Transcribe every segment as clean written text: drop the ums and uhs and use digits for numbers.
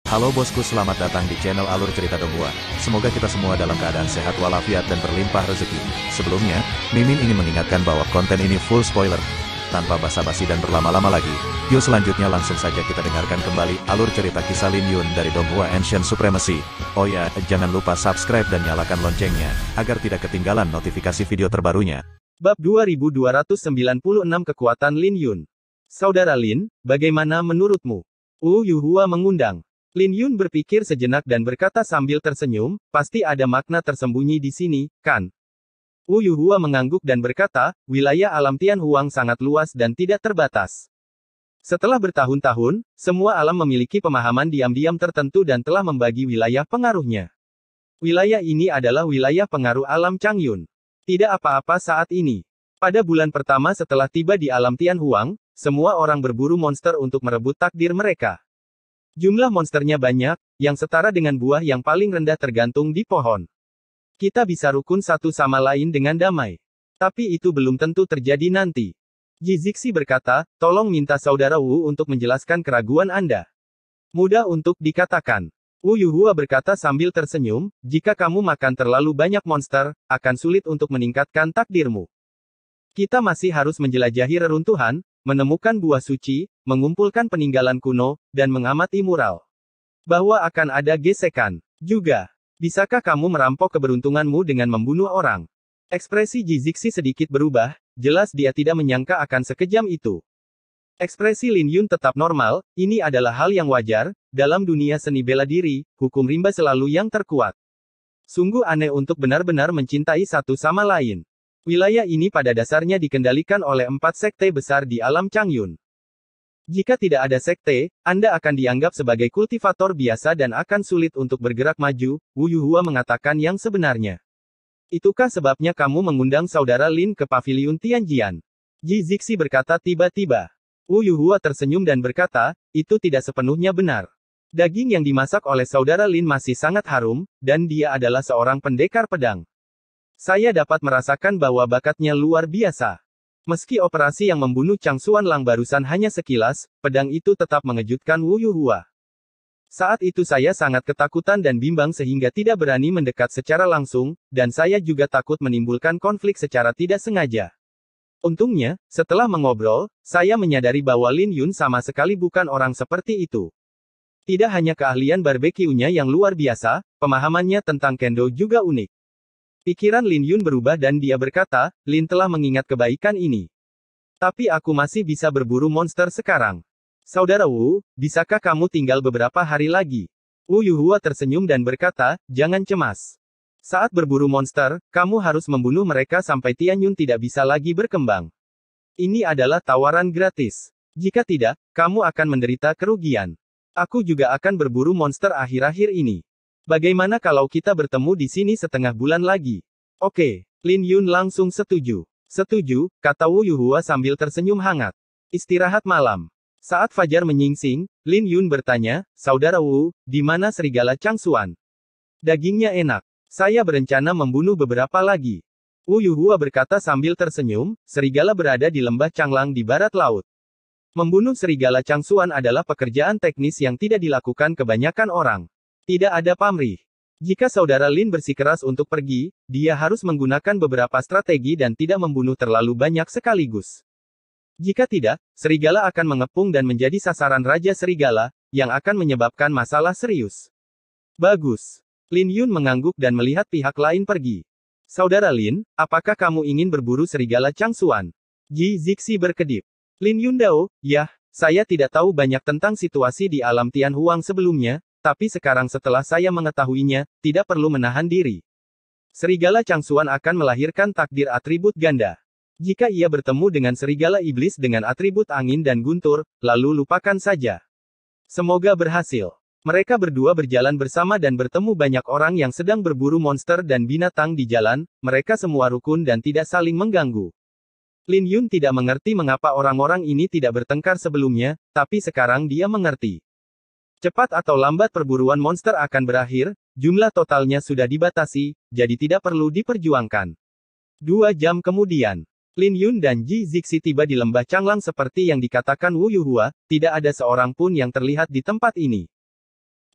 Halo bosku, selamat datang di channel Alur Cerita Donghua. Semoga kita semua dalam keadaan sehat walafiat dan berlimpah rezeki. Sebelumnya, Mimin ingin mengingatkan bahwa konten ini full spoiler. Tanpa basa-basi dan berlama-lama lagi, yuk selanjutnya langsung saja kita dengarkan kembali alur cerita kisah Lin Yun dari Donghua Ancient Supremacy. Oh ya, jangan lupa subscribe dan nyalakan loncengnya, agar tidak ketinggalan notifikasi video terbarunya. Bab 2296 Kekuatan Lin Yun. Saudara Lin, bagaimana menurutmu? Wu Yuhua mengundang. Lin Yun berpikir sejenak dan berkata sambil tersenyum, pasti ada makna tersembunyi di sini, kan? Wu Yuhua mengangguk dan berkata, wilayah alam Tian Huang sangat luas dan tidak terbatas. Setelah bertahun-tahun, semua alam memiliki pemahaman diam-diam tertentu dan telah membagi wilayah pengaruhnya. Wilayah ini adalah wilayah pengaruh alam Changyun. Tidak apa-apa saat ini. Pada bulan pertama setelah tiba di alam Tian Huang, semua orang berburu monster untuk merebut takdir mereka. Jumlah monsternya banyak, yang setara dengan buah yang paling rendah tergantung di pohon. Kita bisa rukun satu sama lain dengan damai. Tapi itu belum tentu terjadi nanti. Ji Zixi berkata, tolong minta saudara Wu untuk menjelaskan keraguan Anda. Mudah untuk dikatakan. Wu Yuhua berkata sambil tersenyum, jika kamu makan terlalu banyak monster, akan sulit untuk meningkatkan takdirmu. Kita masih harus menjelajahi reruntuhan, menemukan buah suci, mengumpulkan peninggalan kuno, dan mengamati mural. Bahwa akan ada gesekan. Juga. Bisakah kamu merampok keberuntunganmu dengan membunuh orang? Ekspresi Ji Zixi sedikit berubah, jelas dia tidak menyangka akan sekejam itu. Ekspresi Lin Yun tetap normal, ini adalah hal yang wajar, dalam dunia seni bela diri, hukum rimba selalu yang terkuat. Sungguh aneh untuk benar-benar mencintai satu sama lain. Wilayah ini pada dasarnya dikendalikan oleh 4 sekte besar di alam Changyun. Jika tidak ada sekte, Anda akan dianggap sebagai kultivator biasa dan akan sulit untuk bergerak maju, Wu Yuhua mengatakan yang sebenarnya. Itukah sebabnya kamu mengundang saudara Lin ke paviliun Tianjian? Ji Zixi berkata tiba-tiba. Wu Yuhua tersenyum dan berkata, itu tidak sepenuhnya benar. Daging yang dimasak oleh saudara Lin masih sangat harum, dan dia adalah seorang pendekar pedang. Saya dapat merasakan bahwa bakatnya luar biasa. Meski operasi yang membunuh Chang Xuan Lang barusan hanya sekilas, pedang itu tetap mengejutkan Wu Yuhua. Saat itu saya sangat ketakutan dan bimbang sehingga tidak berani mendekat secara langsung, dan saya juga takut menimbulkan konflik secara tidak sengaja. Untungnya, setelah mengobrol, saya menyadari bahwa Lin Yun sama sekali bukan orang seperti itu. Tidak hanya keahlian barbeque-nya yang luar biasa, pemahamannya tentang kendo juga unik. Pikiran Lin Yun berubah dan dia berkata, Lin telah mengingat kebaikan ini. Tapi aku masih bisa berburu monster sekarang. Saudara Wu, bisakah kamu tinggal beberapa hari lagi? Wu Yuhua tersenyum dan berkata, jangan cemas. Saat berburu monster, kamu harus membunuh mereka sampai Tianyun tidak bisa lagi berkembang. Ini adalah tawaran gratis. Jika tidak, kamu akan menderita kerugian. Aku juga akan berburu monster akhir-akhir ini. Bagaimana kalau kita bertemu di sini setengah bulan lagi? Oke, Lin Yun langsung setuju. Setuju, kata Wu Yuhua sambil tersenyum hangat. Istirahat malam. Saat fajar menyingsing, Lin Yun bertanya, saudara Wu, di mana serigala Chang Xuan? Dagingnya enak. Saya berencana membunuh beberapa lagi. Wu Yuhua berkata sambil tersenyum, serigala berada di lembah Changlang di barat laut. Membunuh serigala Chang Xuan adalah pekerjaan teknis yang tidak dilakukan kebanyakan orang. Tidak ada pamrih. Jika saudara Lin bersikeras untuk pergi, dia harus menggunakan beberapa strategi dan tidak membunuh terlalu banyak sekaligus. Jika tidak, serigala akan mengepung dan menjadi sasaran Raja Serigala, yang akan menyebabkan masalah serius. Bagus. Lin Yun mengangguk dan melihat pihak lain pergi. Saudara Lin, apakah kamu ingin berburu serigala Chang Xuan? Ji Zixi berkedip. Lin Yun Dao, yah, saya tidak tahu banyak tentang situasi di alam Tian Huang sebelumnya, tapi sekarang setelah saya mengetahuinya, tidak perlu menahan diri. Serigala Chang Xuan akan melahirkan takdir atribut ganda. Jika ia bertemu dengan serigala iblis dengan atribut angin dan guntur, lalu lupakan saja. Semoga berhasil. Mereka berdua berjalan bersama dan bertemu banyak orang yang sedang berburu monster dan binatang di jalan, mereka semua rukun dan tidak saling mengganggu. Lin Yun tidak mengerti mengapa orang-orang ini tidak bertengkar sebelumnya, tapi sekarang dia mengerti. Cepat atau lambat perburuan monster akan berakhir, jumlah totalnya sudah dibatasi, jadi tidak perlu diperjuangkan. 2 jam kemudian, Lin Yun dan Ji Zixi tiba di lembah Changlang seperti yang dikatakan Wu Yuhua, tidak ada seorang pun yang terlihat di tempat ini.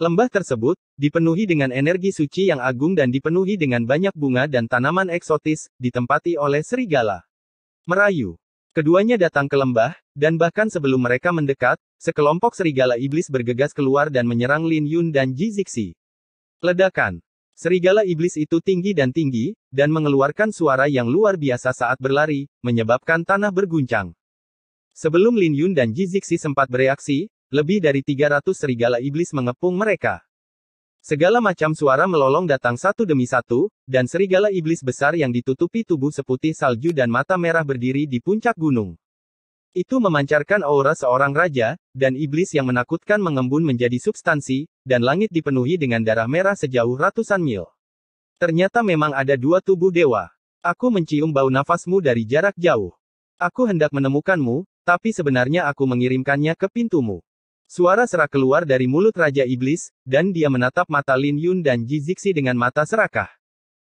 Lembah tersebut dipenuhi dengan energi suci yang agung dan dipenuhi dengan banyak bunga dan tanaman eksotis, ditempati oleh serigala merayu. Keduanya datang ke lembah, dan bahkan sebelum mereka mendekat, sekelompok serigala iblis bergegas keluar dan menyerang Lin Yun dan Ji Zixi. Ledakan. Serigala iblis itu tinggi, dan mengeluarkan suara yang luar biasa saat berlari, menyebabkan tanah berguncang. Sebelum Lin Yun dan Ji Zixi sempat bereaksi, lebih dari 300 serigala iblis mengepung mereka. Segala macam suara melolong datang satu demi satu, dan serigala iblis besar yang ditutupi tubuh seputih salju dan mata merah berdiri di puncak gunung. Itu memancarkan aura seorang raja, dan iblis yang menakutkan mengembun menjadi substansi, dan langit dipenuhi dengan darah merah sejauh ratusan mil. Ternyata memang ada dua tubuh dewa. Aku mencium bau nafasmu dari jarak jauh. Aku hendak menemukanmu, tapi sebenarnya aku mengirimkannya ke pintumu. Suara serak keluar dari mulut Raja Iblis, dan dia menatap mata Lin Yun dan Ji Zixi dengan mata serakah.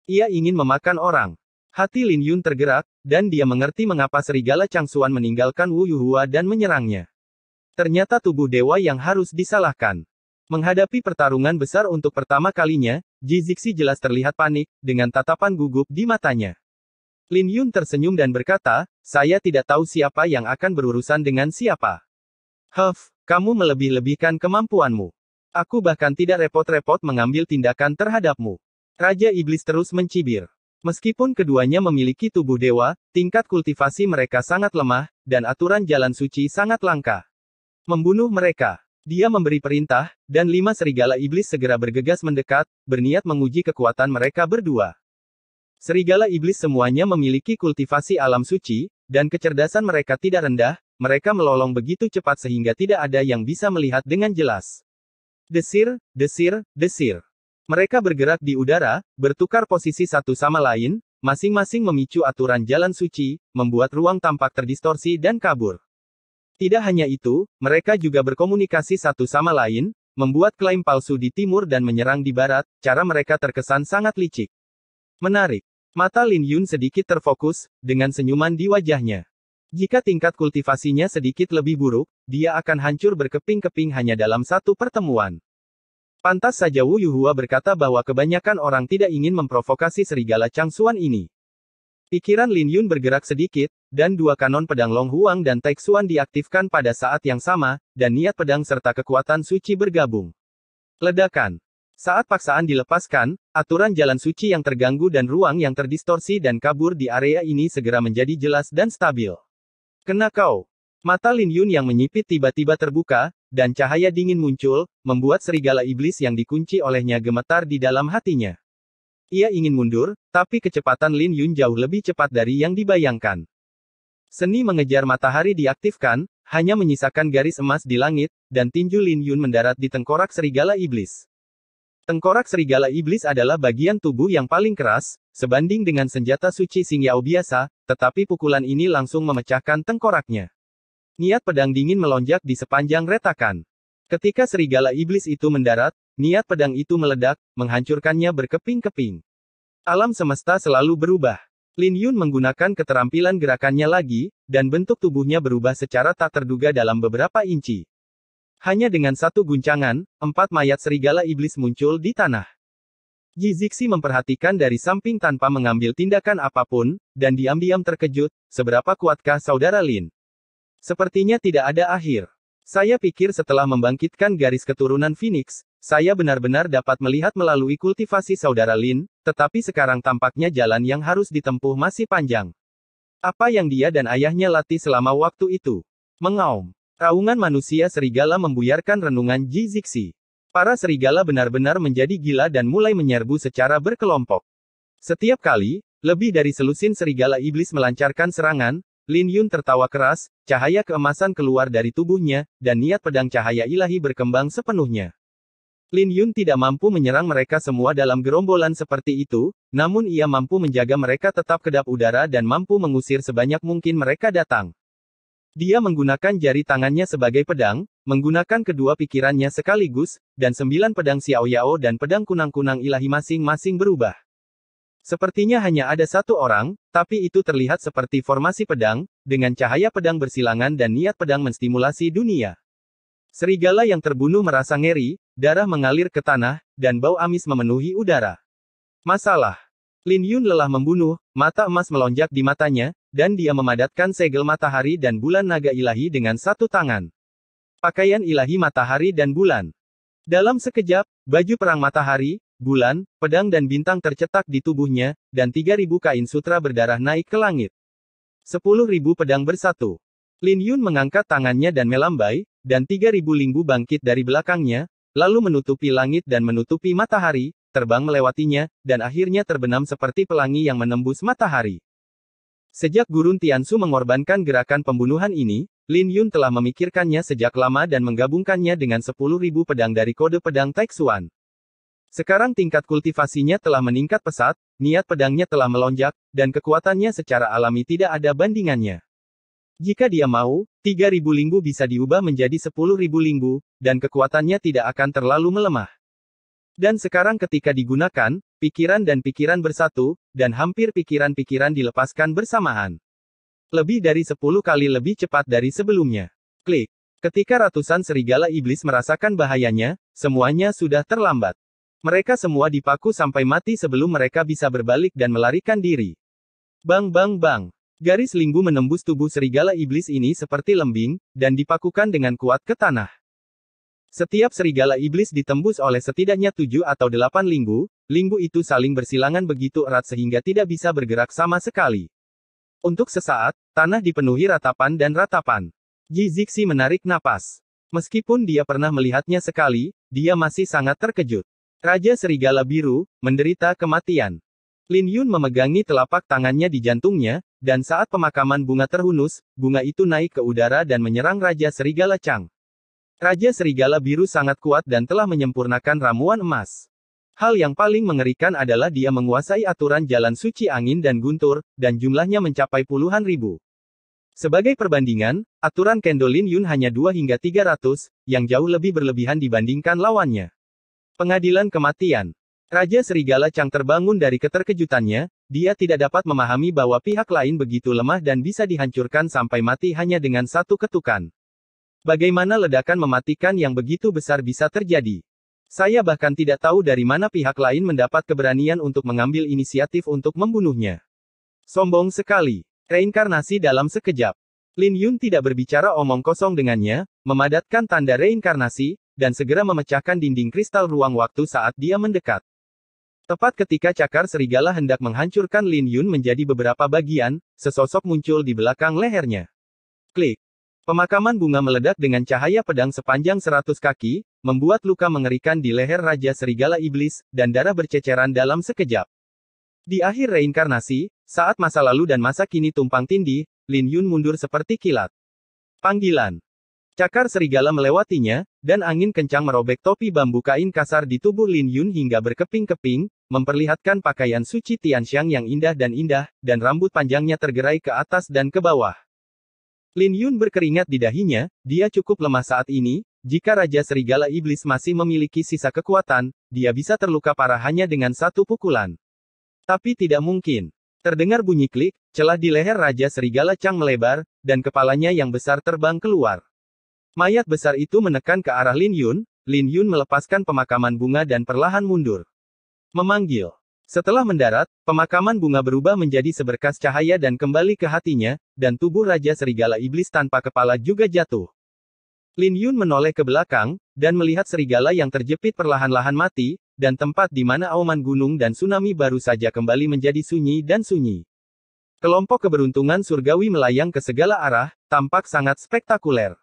Ia ingin memakan orang. Hati Lin Yun tergerak, dan dia mengerti mengapa serigala Changsuan meninggalkan Wu Yuhua dan menyerangnya. Ternyata tubuh dewa yang harus disalahkan. Menghadapi pertarungan besar untuk pertama kalinya, Ji Zixi jelas terlihat panik, dengan tatapan gugup di matanya. Lin Yun tersenyum dan berkata, "Saya tidak tahu siapa yang akan berurusan dengan siapa. Kamu melebih-lebihkan kemampuanmu. Aku bahkan tidak repot-repot mengambil tindakan terhadapmu." Raja Iblis terus mencibir. Meskipun keduanya memiliki tubuh dewa, tingkat kultivasi mereka sangat lemah, dan aturan jalan suci sangat langka. Membunuh mereka. Dia memberi perintah, dan 5 serigala iblis segera bergegas mendekat, berniat menguji kekuatan mereka berdua. Serigala iblis semuanya memiliki kultivasi alam suci, dan kecerdasan mereka tidak rendah. Mereka melolong begitu cepat sehingga tidak ada yang bisa melihat dengan jelas. Desir, desir, desir. Mereka bergerak di udara, bertukar posisi satu sama lain, masing-masing memicu aturan jalan suci, membuat ruang tampak terdistorsi dan kabur. Tidak hanya itu, mereka juga berkomunikasi satu sama lain, membuat klaim palsu di timur dan menyerang di barat. Cara mereka terkesan sangat licik. Menarik. Mata Lin Yun sedikit terfokus, dengan senyuman di wajahnya. Jika tingkat kultivasinya sedikit lebih buruk, dia akan hancur berkeping-keping hanya dalam satu pertemuan. Pantas saja Wu Yuhua berkata bahwa kebanyakan orang tidak ingin memprovokasi serigala Changsuan ini. Pikiran Lin Yun bergerak sedikit, dan 2 kanon pedang Long Huang dan Taixuan diaktifkan pada saat yang sama, dan niat pedang serta kekuatan suci bergabung. Ledakan. Saat paksaan dilepaskan, aturan jalan suci yang terganggu dan ruang yang terdistorsi dan kabur di area ini segera menjadi jelas dan stabil. Kena kau. Mata Lin Yun yang menyipit tiba-tiba terbuka, dan cahaya dingin muncul, membuat serigala iblis yang dikunci olehnya gemetar di dalam hatinya. Ia ingin mundur, tapi kecepatan Lin Yun jauh lebih cepat dari yang dibayangkan. Seni mengejar matahari diaktifkan, hanya menyisakan garis emas di langit, dan tinju Lin Yun mendarat di tengkorak serigala iblis. Tengkorak serigala iblis adalah bagian tubuh yang paling keras, sebanding dengan senjata suci Xing Yao biasa, tetapi pukulan ini langsung memecahkan tengkoraknya. Niat pedang dingin melonjak di sepanjang retakan. Ketika serigala iblis itu mendarat, niat pedang itu meledak, menghancurkannya berkeping-keping. Alam semesta selalu berubah. Lin Yun menggunakan keterampilan gerakannya lagi, dan bentuk tubuhnya berubah secara tak terduga dalam beberapa inci. Hanya dengan satu guncangan, 4 mayat serigala iblis muncul di tanah. Ji Zixi memperhatikan dari samping tanpa mengambil tindakan apapun, dan diam-diam terkejut, seberapa kuatkah saudara Lin? Sepertinya tidak ada akhir. Saya pikir setelah membangkitkan garis keturunan Phoenix, saya benar-benar dapat melihat melalui kultivasi saudara Lin, tetapi sekarang tampaknya jalan yang harus ditempuh masih panjang. Apa yang dia dan ayahnya latih selama waktu itu? Mengaum. Raungan manusia serigala membuyarkan renungan Ji Zixi. Para serigala benar-benar menjadi gila dan mulai menyerbu secara berkelompok. Setiap kali, lebih dari selusin serigala iblis melancarkan serangan, Lin Yun tertawa keras, cahaya keemasan keluar dari tubuhnya, dan niat pedang cahaya ilahi berkembang sepenuhnya. Lin Yun tidak mampu menyerang mereka semua dalam gerombolan seperti itu, namun ia mampu menjaga mereka tetap kedap udara dan mampu mengusir sebanyak mungkin mereka datang. Dia menggunakan jari tangannya sebagai pedang, menggunakan kedua pikirannya sekaligus, dan 9 pedang Xiao Yao dan pedang kunang-kunang ilahi masing-masing berubah. Sepertinya hanya ada satu orang, tapi itu terlihat seperti formasi pedang, dengan cahaya pedang bersilangan dan niat pedang menstimulasi dunia. Serigala yang terbunuh merasa ngeri, darah mengalir ke tanah, dan bau amis memenuhi udara. Masalah. Lin Yun lelah membunuh, mata emas melonjak di matanya, dan dia memadatkan segel matahari dan bulan naga ilahi dengan satu tangan. Pakaian ilahi matahari dan bulan. Dalam sekejap, baju perang matahari, bulan, pedang dan bintang tercetak di tubuhnya, dan 3.000 kain sutra berdarah naik ke langit. 10.000 pedang bersatu. Lin Yun mengangkat tangannya dan melambai, dan 3.000 linggu bangkit dari belakangnya, lalu menutupi langit dan menutupi matahari, terbang melewatinya, dan akhirnya terbenam seperti pelangi yang menembus matahari. Sejak Gurun Tiansu mengorbankan gerakan pembunuhan ini, Lin Yun telah memikirkannya sejak lama dan menggabungkannya dengan 10.000 pedang dari kode pedang Taixuan. Sekarang tingkat kultivasinya telah meningkat pesat, niat pedangnya telah melonjak, dan kekuatannya secara alami tidak ada bandingannya. Jika dia mau, 3.000 linggu bisa diubah menjadi 10.000 linggu, dan kekuatannya tidak akan terlalu melemah. Dan sekarang ketika digunakan, pikiran dan pikiran bersatu, dan hampir pikiran-pikiran dilepaskan bersamaan. Lebih dari 10 kali lebih cepat dari sebelumnya. Klik. Ketika ratusan serigala iblis merasakan bahayanya, semuanya sudah terlambat. Mereka semua dipaku sampai mati sebelum mereka bisa berbalik dan melarikan diri. Bang bang bang. Garis linggu menembus tubuh serigala iblis ini seperti lembing, dan dipakukan dengan kuat ke tanah. Setiap serigala iblis ditembus oleh setidaknya 7 atau 8 linggu itu saling bersilangan begitu erat sehingga tidak bisa bergerak sama sekali. Untuk sesaat, tanah dipenuhi ratapan dan ratapan. Ji Zixi menarik napas. Meskipun dia pernah melihatnya sekali, dia masih sangat terkejut. Raja Serigala Biru, menderita kematian. Lin Yun memegangi telapak tangannya di jantungnya, dan saat pemakaman bunga terhunus, bunga itu naik ke udara dan menyerang Raja Serigala Chang. Raja Serigala Biru sangat kuat dan telah menyempurnakan ramuan emas. Hal yang paling mengerikan adalah dia menguasai aturan jalan suci angin dan guntur, dan jumlahnya mencapai puluhan ribu. Sebagai perbandingan, aturan Kendo Lin Yun hanya 2 hingga 300, yang jauh lebih berlebihan dibandingkan lawannya. Pengadilan kematian. Raja Serigala Chang terbangun dari keterkejutannya, dia tidak dapat memahami bahwa pihak lain begitu lemah dan bisa dihancurkan sampai mati hanya dengan satu ketukan. Bagaimana ledakan mematikan yang begitu besar bisa terjadi? Saya bahkan tidak tahu dari mana pihak lain mendapat keberanian untuk mengambil inisiatif untuk membunuhnya. Sombong sekali. Reinkarnasi dalam sekejap. Lin Yun tidak berbicara omong kosong dengannya, memadatkan tanda reinkarnasi, dan segera memecahkan dinding kristal ruang waktu saat dia mendekat. Tepat ketika cakar serigala hendak menghancurkan Lin Yun menjadi beberapa bagian, sesosok muncul di belakang lehernya. Klik. Pemakaman bunga meledak dengan cahaya pedang sepanjang 100 kaki, membuat luka mengerikan di leher Raja Serigala Iblis, dan darah berceceran dalam sekejap. Di akhir reinkarnasi, saat masa lalu dan masa kini tumpang tindih, Lin Yun mundur seperti kilat. Panggilan. Cakar serigala melewatinya, dan angin kencang merobek topi bambu kain kasar di tubuh Lin Yun hingga berkeping-keping, memperlihatkan pakaian suci Tianxiang yang indah, dan rambut panjangnya tergerai ke atas dan ke bawah. Lin Yun berkeringat di dahinya, dia cukup lemah saat ini, jika Raja Serigala Iblis masih memiliki sisa kekuatan, dia bisa terluka parah hanya dengan satu pukulan. Tapi tidak mungkin. Terdengar bunyi klik, celah di leher Raja Serigala Chang melebar, dan kepalanya yang besar terbang keluar. Mayat besar itu menekan ke arah Lin Yun melepaskan pemakaman bunga dan perlahan mundur. Memanggil. Setelah mendarat, pemakaman bunga berubah menjadi seberkas cahaya dan kembali ke hatinya, dan tubuh Raja Serigala Iblis tanpa kepala juga jatuh. Lin Yun menoleh ke belakang, dan melihat serigala yang terjepit perlahan-lahan mati, dan tempat di mana auman gunung dan tsunami baru saja kembali menjadi sunyi dan sunyi. Kelompok keberuntungan surgawi melayang ke segala arah, tampak sangat spektakuler.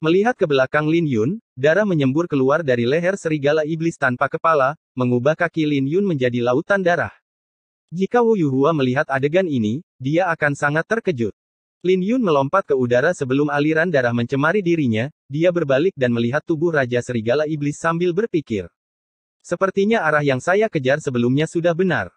Melihat ke belakang Lin Yun, darah menyembur keluar dari leher serigala iblis tanpa kepala, mengubah kaki Lin Yun menjadi lautan darah. Jika Wu Yuhua melihat adegan ini, dia akan sangat terkejut. Lin Yun melompat ke udara sebelum aliran darah mencemari dirinya, dia berbalik dan melihat tubuh Raja Serigala Iblis sambil berpikir. Sepertinya arah yang saya kejar sebelumnya sudah benar.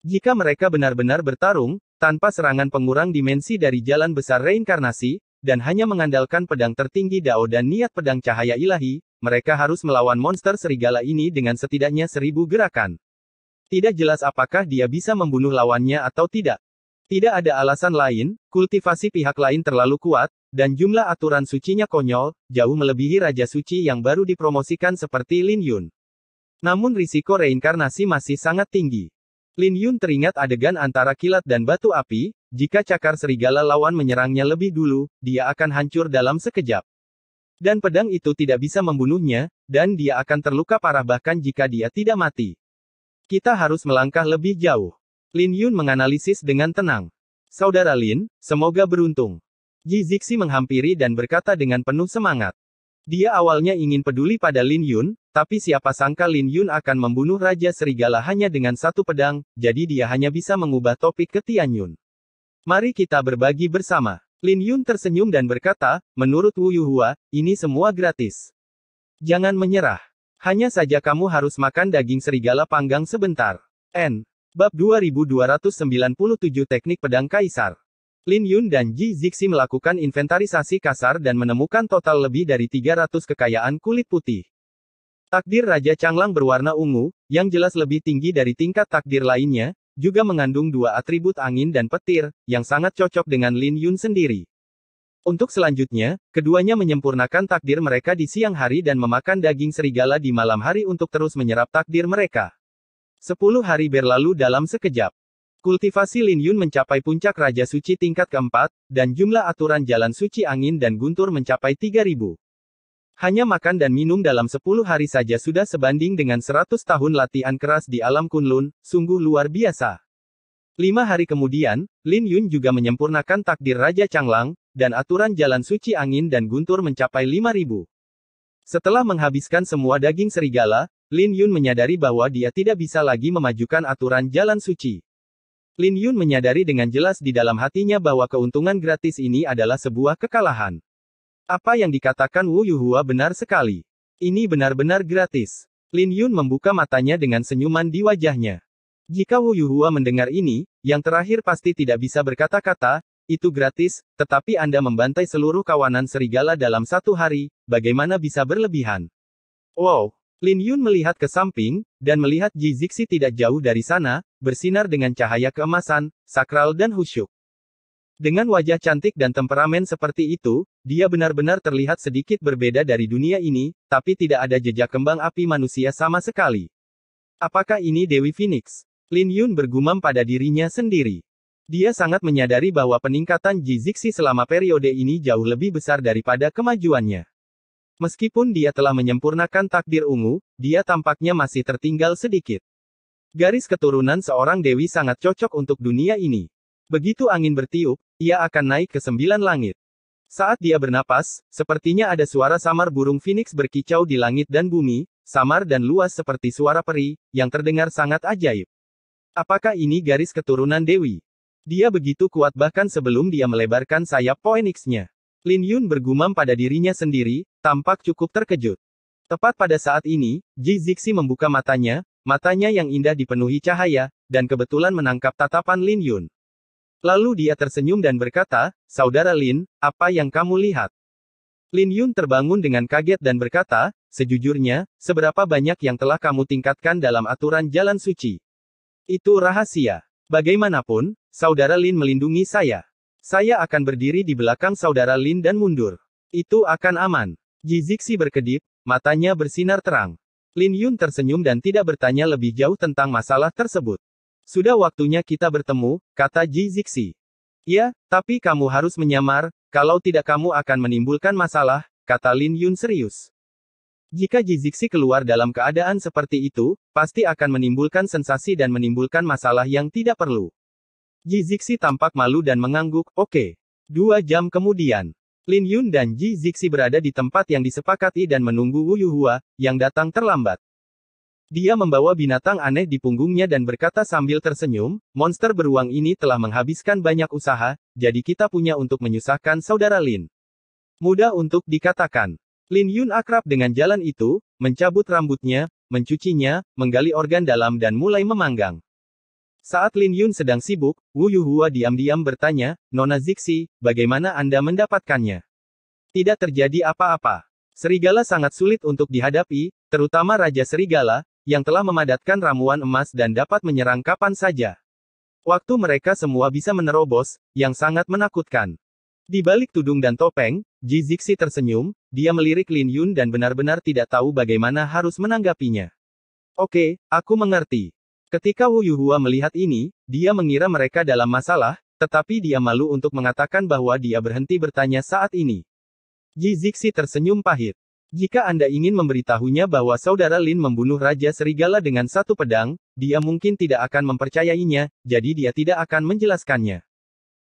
Jika mereka benar-benar bertarung, tanpa serangan pengurang dimensi dari jalan besar reinkarnasi, dan hanya mengandalkan pedang tertinggi Dao dan niat pedang cahaya ilahi, mereka harus melawan monster serigala ini dengan setidaknya 1000 gerakan. Tidak jelas apakah dia bisa membunuh lawannya atau tidak. Tidak ada alasan lain, kultivasi pihak lain terlalu kuat, dan jumlah aturan sucinya konyol, jauh melebihi Raja Suci yang baru dipromosikan seperti Lin Yun. Namun risiko reinkarnasi masih sangat tinggi. Lin Yun teringat adegan antara kilat dan batu api, jika cakar serigala lawan menyerangnya lebih dulu, dia akan hancur dalam sekejap. Dan pedang itu tidak bisa membunuhnya, dan dia akan terluka parah bahkan jika dia tidak mati. Kita harus melangkah lebih jauh. Lin Yun menganalisis dengan tenang. Saudara Lin, semoga beruntung. Ji Zixi menghampiri dan berkata dengan penuh semangat. Dia awalnya ingin peduli pada Lin Yun, tapi siapa sangka Lin Yun akan membunuh Raja Serigala hanya dengan satu pedang, jadi dia hanya bisa mengubah topik ke Tian Yun. Mari kita berbagi bersama. Lin Yun tersenyum dan berkata, menurut Wu Yuhua, ini semua gratis. Jangan menyerah. Hanya saja kamu harus makan daging serigala panggang sebentar. N. Bab 2297 Teknik Pedang Kaisar. Lin Yun dan Ji Zixi melakukan inventarisasi kasar dan menemukan total lebih dari 300 kekayaan kulit putih. Takdir Raja Changlang berwarna ungu, yang jelas lebih tinggi dari tingkat takdir lainnya, juga mengandung dua atribut angin dan petir, yang sangat cocok dengan Lin Yun sendiri. Untuk selanjutnya, keduanya menyempurnakan takdir mereka di siang hari dan memakan daging serigala di malam hari untuk terus menyerap takdir mereka. 10 hari berlalu dalam sekejap. Kultivasi Lin Yun mencapai puncak Raja Suci tingkat keempat, dan jumlah aturan jalan suci angin dan guntur mencapai 3000. Hanya makan dan minum dalam 10 hari saja sudah sebanding dengan 100 tahun latihan keras di alam Kunlun, sungguh luar biasa. 5 hari kemudian, Lin Yun juga menyempurnakan takdir Raja Changlang, dan aturan jalan suci angin dan guntur mencapai 5000. Setelah menghabiskan semua daging serigala, Lin Yun menyadari bahwa dia tidak bisa lagi memajukan aturan jalan suci. Lin Yun menyadari dengan jelas di dalam hatinya bahwa keuntungan gratis ini adalah sebuah kekalahan. Apa yang dikatakan Wu Yuhua benar sekali. Ini benar-benar gratis. Lin Yun membuka matanya dengan senyuman di wajahnya. Jika Wu Yuhua mendengar ini, yang terakhir pasti tidak bisa berkata-kata, itu gratis, tetapi Anda membantai seluruh kawanan serigala dalam satu hari, bagaimana bisa berlebihan? Wow! Lin Yun melihat ke samping, dan melihat Ji Zixi tidak jauh dari sana, bersinar dengan cahaya keemasan, sakral dan khusyuk. Dengan wajah cantik dan temperamen seperti itu, dia benar-benar terlihat sedikit berbeda dari dunia ini, tapi tidak ada jejak kembang api manusia sama sekali. Apakah ini Dewi Phoenix? Lin Yun bergumam pada dirinya sendiri. Dia sangat menyadari bahwa peningkatan Ji Zixi selama periode ini jauh lebih besar daripada kemajuannya. Meskipun dia telah menyempurnakan takdir ungu, dia tampaknya masih tertinggal sedikit. Garis keturunan seorang dewi sangat cocok untuk dunia ini. Begitu angin bertiup, ia akan naik ke 9 langit. Saat dia bernapas, sepertinya ada suara samar burung phoenix berkicau di langit dan bumi, samar dan luas seperti suara peri, yang terdengar sangat ajaib. Apakah ini garis keturunan dewi? Dia begitu kuat bahkan sebelum dia melebarkan sayap phoenix-nya. Lin Yun bergumam pada dirinya sendiri, tampak cukup terkejut. Tepat pada saat ini, Ji Zixi membuka matanya yang indah dipenuhi cahaya, dan kebetulan menangkap tatapan Lin Yun. Lalu dia tersenyum dan berkata, Saudara Lin, apa yang kamu lihat? Lin Yun terbangun dengan kaget dan berkata, sejujurnya, seberapa banyak yang telah kamu tingkatkan dalam aturan jalan suci? Itu rahasia. Bagaimanapun, Saudara Lin melindungi saya. Saya akan berdiri di belakang Saudara Lin dan mundur. Itu akan aman. Ji Zixi berkedip, matanya bersinar terang. Lin Yun tersenyum dan tidak bertanya lebih jauh tentang masalah tersebut. Sudah waktunya kita bertemu, kata Ji Zixi. Ya, tapi kamu harus menyamar, kalau tidak kamu akan menimbulkan masalah, kata Lin Yun serius. Jika Ji Zixi keluar dalam keadaan seperti itu, pasti akan menimbulkan sensasi dan menimbulkan masalah yang tidak perlu. Ji Zixi tampak malu dan mengangguk, oke. 2 jam kemudian, Lin Yun dan Ji Zixi berada di tempat yang disepakati dan menunggu Wu Yuhua, yang datang terlambat. Dia membawa binatang aneh di punggungnya dan berkata sambil tersenyum, monster beruang ini telah menghabiskan banyak usaha, jadi kita punya untuk menyusahkan Saudara Lin. Mudah untuk dikatakan. Lin Yun akrab dengan jalan itu, mencabut rambutnya, mencucinya, menggali organ dalam dan mulai memanggang. Saat Lin Yun sedang sibuk, Wu Yuhua diam-diam bertanya, Nona Zixi, bagaimana Anda mendapatkannya? Tidak terjadi apa-apa. Serigala sangat sulit untuk dihadapi, terutama Raja Serigala, yang telah memadatkan ramuan emas dan dapat menyerang kapan saja. Waktu mereka semua bisa menerobos, yang sangat menakutkan. Di balik tudung dan topeng, Ji Zixi tersenyum, dia melirik Lin Yun dan benar-benar tidak tahu bagaimana harus menanggapinya. Oke, aku mengerti. Ketika Wu Yuhua melihat ini, dia mengira mereka dalam masalah, tetapi dia malu untuk mengatakan bahwa dia berhenti bertanya saat ini. Ji Zixi tersenyum pahit. Jika Anda ingin memberitahunya bahwa saudara Lin membunuh Raja Serigala dengan satu pedang, dia mungkin tidak akan mempercayainya, jadi dia tidak akan menjelaskannya.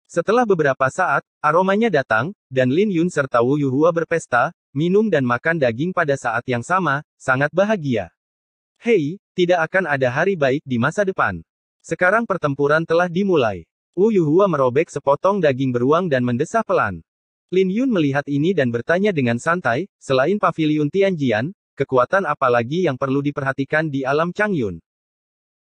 Setelah beberapa saat, aromanya datang, dan Lin Yun serta Wu Yuhua berpesta, minum dan makan daging pada saat yang sama, sangat bahagia. Hei, tidak akan ada hari baik di masa depan. Sekarang pertempuran telah dimulai. Wu Yuhua merobek sepotong daging beruang dan mendesah pelan. Lin Yun melihat ini dan bertanya dengan santai, selain paviliun Tianjian, kekuatan apa lagi yang perlu diperhatikan di alam Changyun?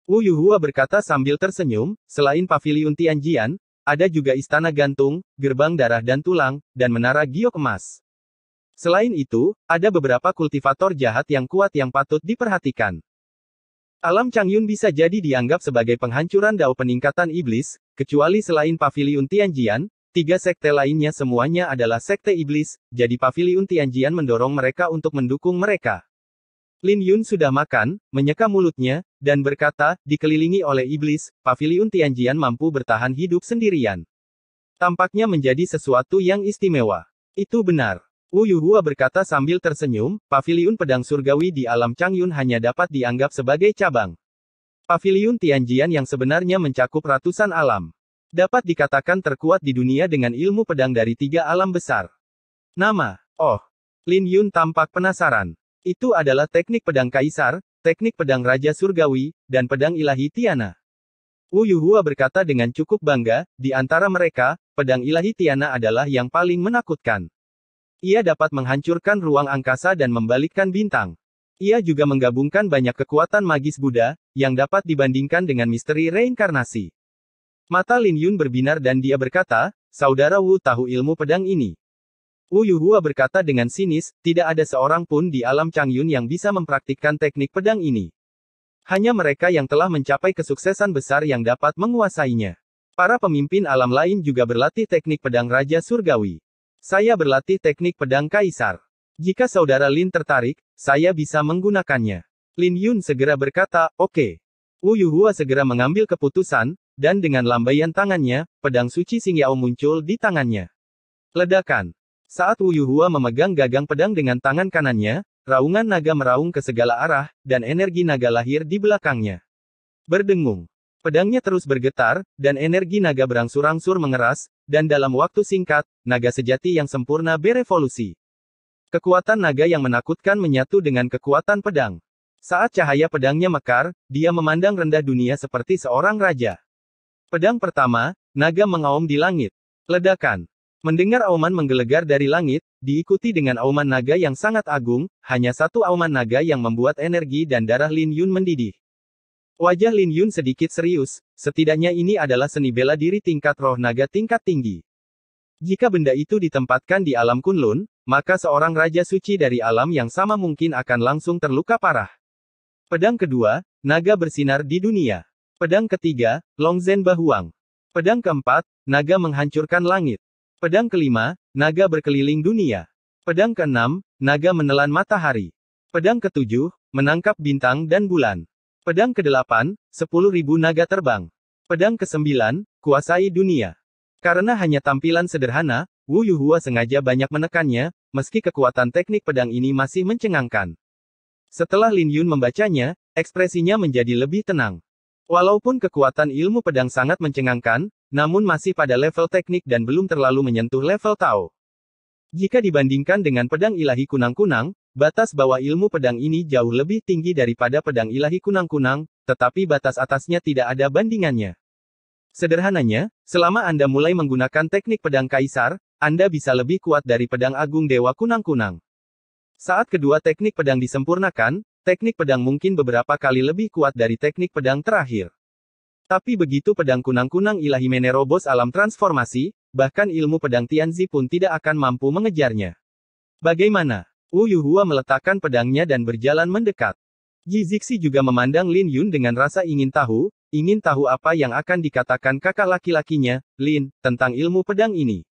Wu Yuhua berkata sambil tersenyum, selain paviliun Tianjian, ada juga istana gantung, gerbang darah dan tulang, dan menara giok emas. Selain itu, ada beberapa kultivator jahat yang kuat yang patut diperhatikan. Alam Changyun bisa jadi dianggap sebagai penghancuran dao peningkatan iblis, kecuali selain paviliun Tianjian, 3 sekte lainnya semuanya adalah sekte iblis, jadi paviliun Tianjian mendorong mereka untuk mendukung mereka. Lin Yun sudah makan, menyeka mulutnya, dan berkata, dikelilingi oleh iblis, paviliun Tianjian mampu bertahan hidup sendirian. Tampaknya menjadi sesuatu yang istimewa. Itu benar. Wu Yuhua berkata sambil tersenyum, paviliun pedang surgawi di alam Changyun hanya dapat dianggap sebagai cabang. Paviliun Tianjian yang sebenarnya mencakup ratusan alam. Dapat dikatakan terkuat di dunia dengan ilmu pedang dari 3 alam besar. Nama. Oh. Lin Yun tampak penasaran. Itu adalah teknik pedang kaisar, teknik pedang raja surgawi, dan pedang ilahi Tiana. Wu Yuhua berkata dengan cukup bangga, di antara mereka, pedang ilahi Tiana adalah yang paling menakutkan. Ia dapat menghancurkan ruang angkasa dan membalikkan bintang. Ia juga menggabungkan banyak kekuatan magis Buddha, yang dapat dibandingkan dengan misteri reinkarnasi. Mata Lin Yun berbinar dan dia berkata, saudara Wu tahu ilmu pedang ini. Wu Yuhua berkata dengan sinis, tidak ada seorang pun di alam Changyun yang bisa mempraktikkan teknik pedang ini. Hanya mereka yang telah mencapai kesuksesan besar yang dapat menguasainya. Para pemimpin alam lain juga berlatih teknik pedang Raja Surgawi. Saya berlatih teknik pedang Kaisar. Jika saudara Lin tertarik, saya bisa menggunakannya. Lin Yun segera berkata, oke. Wu Yuhua segera mengambil keputusan, dan dengan lambaian tangannya, pedang suci Xing Yao muncul di tangannya. Ledakan. Saat Wu Yuhua memegang gagang pedang dengan tangan kanannya, raungan naga meraung ke segala arah, dan energi naga lahir di belakangnya. Berdengung. Pedangnya terus bergetar, dan energi naga berangsur-angsur mengeras, dan dalam waktu singkat, naga sejati yang sempurna berevolusi. Kekuatan naga yang menakutkan menyatu dengan kekuatan pedang. Saat cahaya pedangnya mekar, dia memandang rendah dunia seperti seorang raja. Pedang pertama, naga mengaum di langit. Ledakan. Mendengar auman menggelegar dari langit, diikuti dengan auman naga yang sangat agung, hanya satu auman naga yang membuat energi dan darah Lin Yun mendidih. Wajah Lin Yun sedikit serius, setidaknya ini adalah seni bela diri tingkat roh naga tingkat tinggi. Jika benda itu ditempatkan di alam Kunlun, maka seorang raja suci dari alam yang sama mungkin akan langsung terluka parah. Pedang kedua, naga bersinar di dunia. Pedang ketiga, Longzhen Bahuang. Pedang keempat, naga menghancurkan langit. Pedang kelima, naga berkeliling dunia. Pedang keenam, naga menelan matahari. Pedang ketujuh, menangkap bintang dan bulan. Pedang kedelapan, 10.000 naga terbang. Pedang kesembilan, kuasai dunia. Karena hanya tampilan sederhana, Wu Yuhua sengaja banyak menekannya, meski kekuatan teknik pedang ini masih mencengangkan. Setelah Lin Yun membacanya, ekspresinya menjadi lebih tenang. Walaupun kekuatan ilmu pedang sangat mencengangkan, namun masih pada level teknik dan belum terlalu menyentuh level Tao. Jika dibandingkan dengan pedang ilahi kunang-kunang, batas bawah ilmu pedang ini jauh lebih tinggi daripada pedang ilahi kunang-kunang, tetapi batas atasnya tidak ada bandingannya. Sederhananya, selama Anda mulai menggunakan teknik pedang kaisar, Anda bisa lebih kuat dari pedang agung dewa kunang-kunang. Saat kedua teknik pedang disempurnakan, teknik pedang mungkin beberapa kali lebih kuat dari teknik pedang terakhir. Tapi begitu pedang kunang-kunang ilahi menerobos alam transformasi, bahkan ilmu pedang Tianzi pun tidak akan mampu mengejarnya. Bagaimana? Wu Yuhua meletakkan pedangnya dan berjalan mendekat. Ji Zixi juga memandang Lin Yun dengan rasa ingin tahu apa yang akan dikatakan kakak laki-lakinya, Lin, tentang ilmu pedang ini.